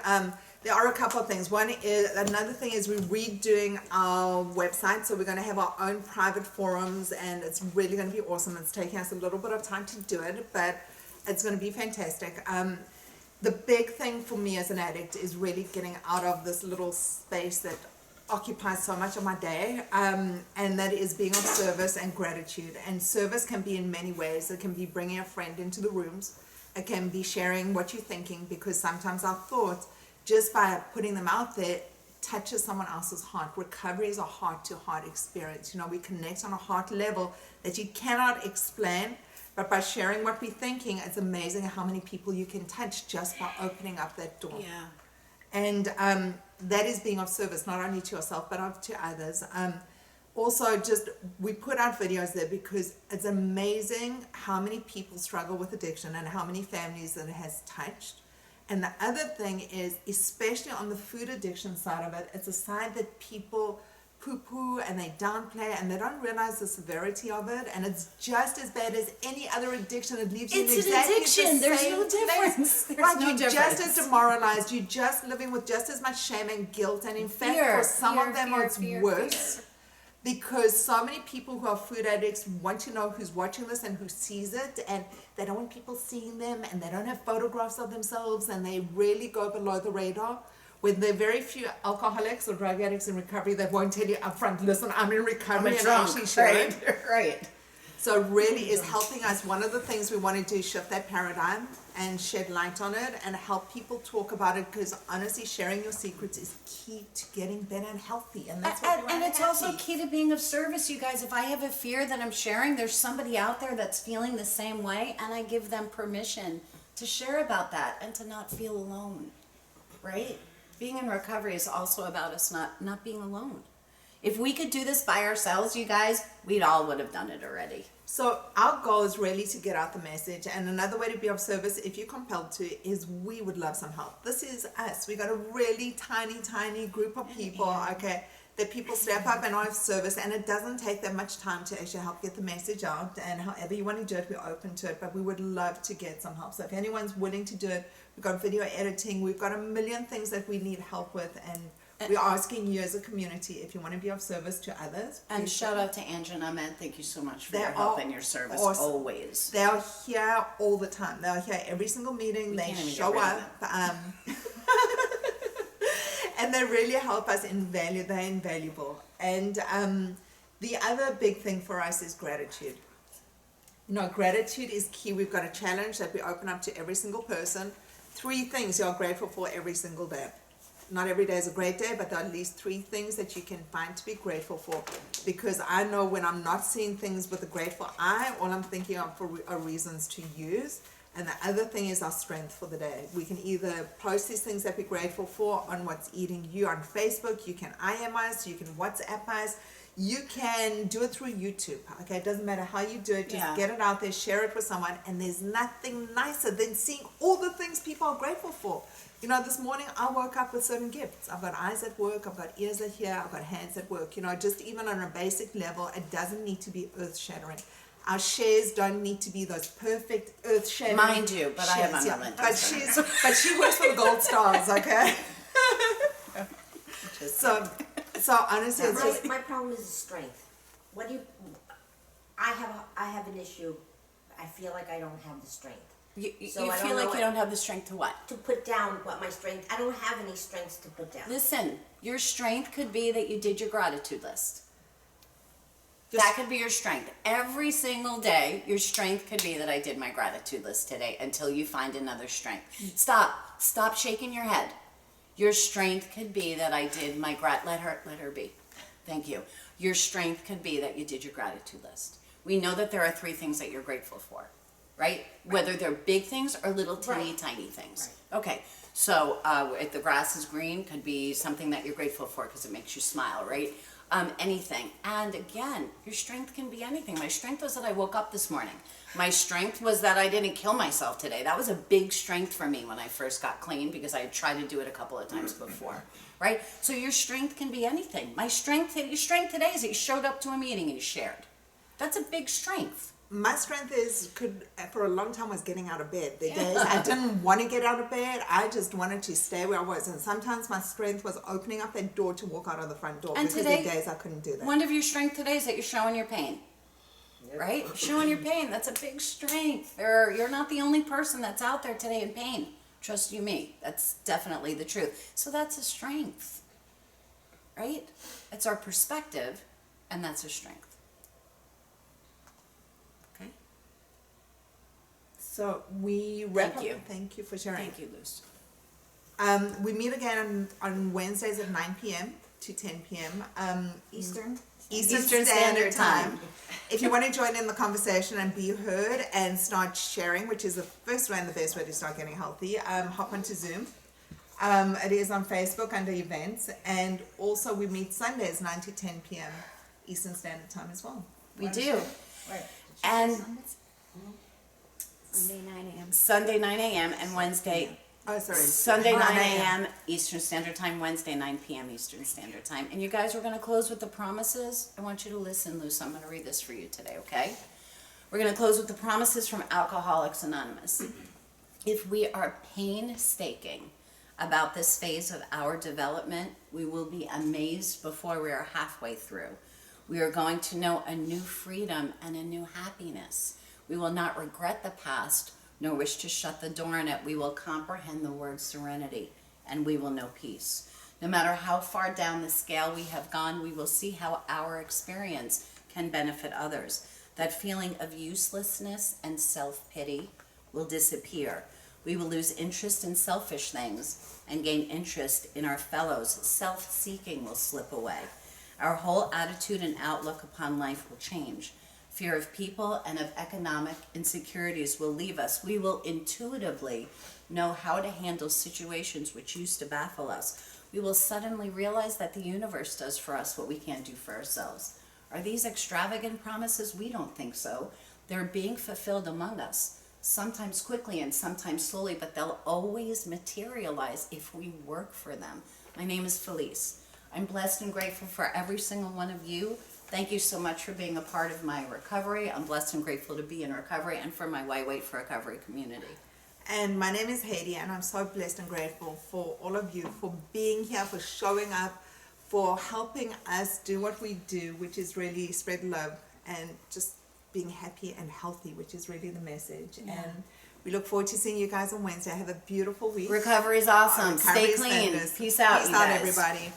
There are a couple of things. Another thing is we're redoing our website, so we're going to have our own private forums, and it's really going to be awesome. It's taking us a little bit of time to do it, but it's going to be fantastic. The big thing for me as an addict is really getting out of this little space that occupies so much of my day, and that is being of service and gratitude. And service can be in many ways. It can be bringing a friend into the rooms. It can be sharing what you're thinking, because sometimes our thoughts, just by putting them out there, touches someone else's heart. Recovery is a heart-to-heart experience. You know, we connect on a heart level that you cannot explain, but by sharing what we're thinking, it's amazing how many people you can touch just by opening up that door. Yeah. And that is being of service, not only to yourself, but to others. Also, just we put out videos there because it's amazing how many people struggle with addiction and how many families that it has touched. And the other thing is, especially on the food addiction side of it, it's a side that people poo-poo and they downplay, and they don't realize the severity of it, and it's just as bad as any other addiction. It leaves you in It's an exactly addiction. the There's same no difference. place. There's Right, no you're just difference. as demoralized. You're just living with just as much shame and guilt, and in fact, Fear, for some fear, of them, fear, it's fear, worse. fear. Because so many people who are food addicts want to know who's watching this and who sees it, and they don't want people seeing them, and they don't have photographs of themselves, and they really go below the radar. When there are very few alcoholics or drug addicts in recovery that won't tell you up front, listen, I'm in recovery, and actually share it. Right. So it really is helping us. One of the things we want to do is shift that paradigm and shed light on it and help people talk about it, because honestly, sharing your secrets is key to getting better and healthy, and that's what we And want it's to also happy. key to being of service, you guys. If I have a fear that I'm sharing, there's somebody out there that's feeling the same way, and I give them permission to share about that and to not feel alone, right? Being in recovery is also about us not being alone. If we could do this by ourselves, you guys, we'd all would have done it already. So our goal is really to get out the message, and another way to be of service, if you're compelled to, is we would love some help. This is us. We got a really tiny group of people, okay, that people step up and are of service, and it doesn't take that much time to actually help get the message out. And however you want to do it, we're open to it, but we would love to get some help. So if anyone's willing to do it, we've got video editing, we've got a million things that we need help with, and we're asking you as a community if you want to be of service to others. And please shout out to Andrew and Ahmed. Thank you so much for They your help are and your service awesome. always. They are here all the time. They are here every single meeting. We They can't even get show rid of up. And they really help us in value. They're invaluable. And the other big thing for us is gratitude. You know, gratitude is key. We've got a challenge that we open up to every single person. 3 things you're grateful for every single day. Not every day is a great day, but there are at least 3 things that you can find to be grateful for. Because I know when I'm not seeing things with a grateful eye, all I'm thinking of are reasons to use. And the other thing is our strength for the day. We can either post these things that we're grateful for on what's eating you on Facebook. You can IM us, you can WhatsApp us. You can do it through YouTube. Okay, it doesn't matter how you do it. Just get it out there, share it with someone. And there's nothing nicer than seeing all the things people are grateful for. You know, this morning I woke up with certain gifts. I've got eyes at work, I've got ears at here, I've got hands at work. You know, just even on a basic level, it doesn't need to be earth-shattering. Our shares don't need to be those perfect earth-shattering. Mind you, but I have shares, unrelenting But she works for the gold stars, okay? So honestly, it's just My problem is strength. What do you? I have an issue. I feel like I don't have the strength You So I don't feel know like you what- don't have the strength to what? to put down. What my strength? I don't have any strengths to put down. Listen, your strength could be that you did your gratitude list. Just- That could be your strength. Every single day, your strength could be that I did my gratitude list today until you find another strength. Stop shaking your head. Your strength could be that I did my let her be. Thank you. Your strength could be that you did your gratitude list. We know that there are 3 things that you're grateful for, right? Whether they're big things or little teeny tiny things. Okay. So if the grass is green, could be something that you're grateful for because it makes you smile, right? Anything. And again, your strength can be anything. My strength was that I woke up this morning. My strength was that I didn't kill myself today. That was a big strength for me when I first got clean because I had tried to do it a couple of times before, right? So your strength can be anything. Your strength today is that you showed up to a meeting and you shared. That's a big strength. my strength for a long time was getting out of bed. The days I didn't want to get out of bed, I just wanted to stay where I was. And sometimes my strength was opening up that door to walk out of the front door And because today, the days I couldn't do that. One of your strength today is that you're showing your pain. Right? Showing your pain. That's a big strength. You're not the only person that's out there today in pain. Trust you me. That's definitely the truth. So that's a strength. Right? It's our perspective, and that's a strength. Okay? So we wrap Thank up. you. Thank you for sharing. Thank you, Luz. We meet again on Wednesdays at 9 p.m. to 10 p.m. Eastern. Eastern Standard Time. If you want to join in the conversation and be heard and start sharing, which is the first way and the best way to start getting healthy, hop onto Zoom. It is on Facebook under events, and also we meet Sundays 9 to 10 p.m. Eastern Standard Time as well. We do. Right. And Sunday 9 a.m. Sunday 9 a.m. and Wednesday Oh, sorry. Sunday 9 9 a.m. Eastern Standard Time, Wednesday 9 p.m. Eastern Standard Time. And you guys, we're going to close with the promises. I want you to listen, Luce. I'm going to read this for you today, okay? We're going to close with the promises from Alcoholics Anonymous. If we are painstaking about this phase of our development, we will be amazed before we are halfway through. We are going to know a new freedom and a new happiness. We will not regret the past, nor wish to shut the door on it. We will comprehend the word serenity, and we will know peace. No matter how far down the scale we have gone, we will see how our experience can benefit others. That feeling of uselessness and self-pity will disappear. We will lose interest in selfish things and gain interest in our fellows. Self-seeking will slip away. Our whole attitude and outlook upon life will change. Fear of people and of economic insecurities will leave us. We will intuitively know how to handle situations which used to baffle us. We will suddenly realize that the universe does for us what we can't do for ourselves. Are these extravagant promises? We don't think so. They're being fulfilled among us, sometimes quickly and sometimes slowly, but they'll always materialize if we work for them. My name is Felice. I'm blessed and grateful for every single one of you. Thank you so much for being a part of my recovery. I'm blessed and grateful to be in recovery and for my Why Wait for Recovery community. And my name is Heidi, and I'm so blessed and grateful for all of you for being here, for showing up, for helping us do what we do, which is really spread love and just being happy and healthy, which is really the message. And we look forward to seeing you guys on Wednesday. Have a beautiful week. Recovery is awesome. Recovery Stay is clean. fabulous. Peace out, Peace you out, guys. everybody.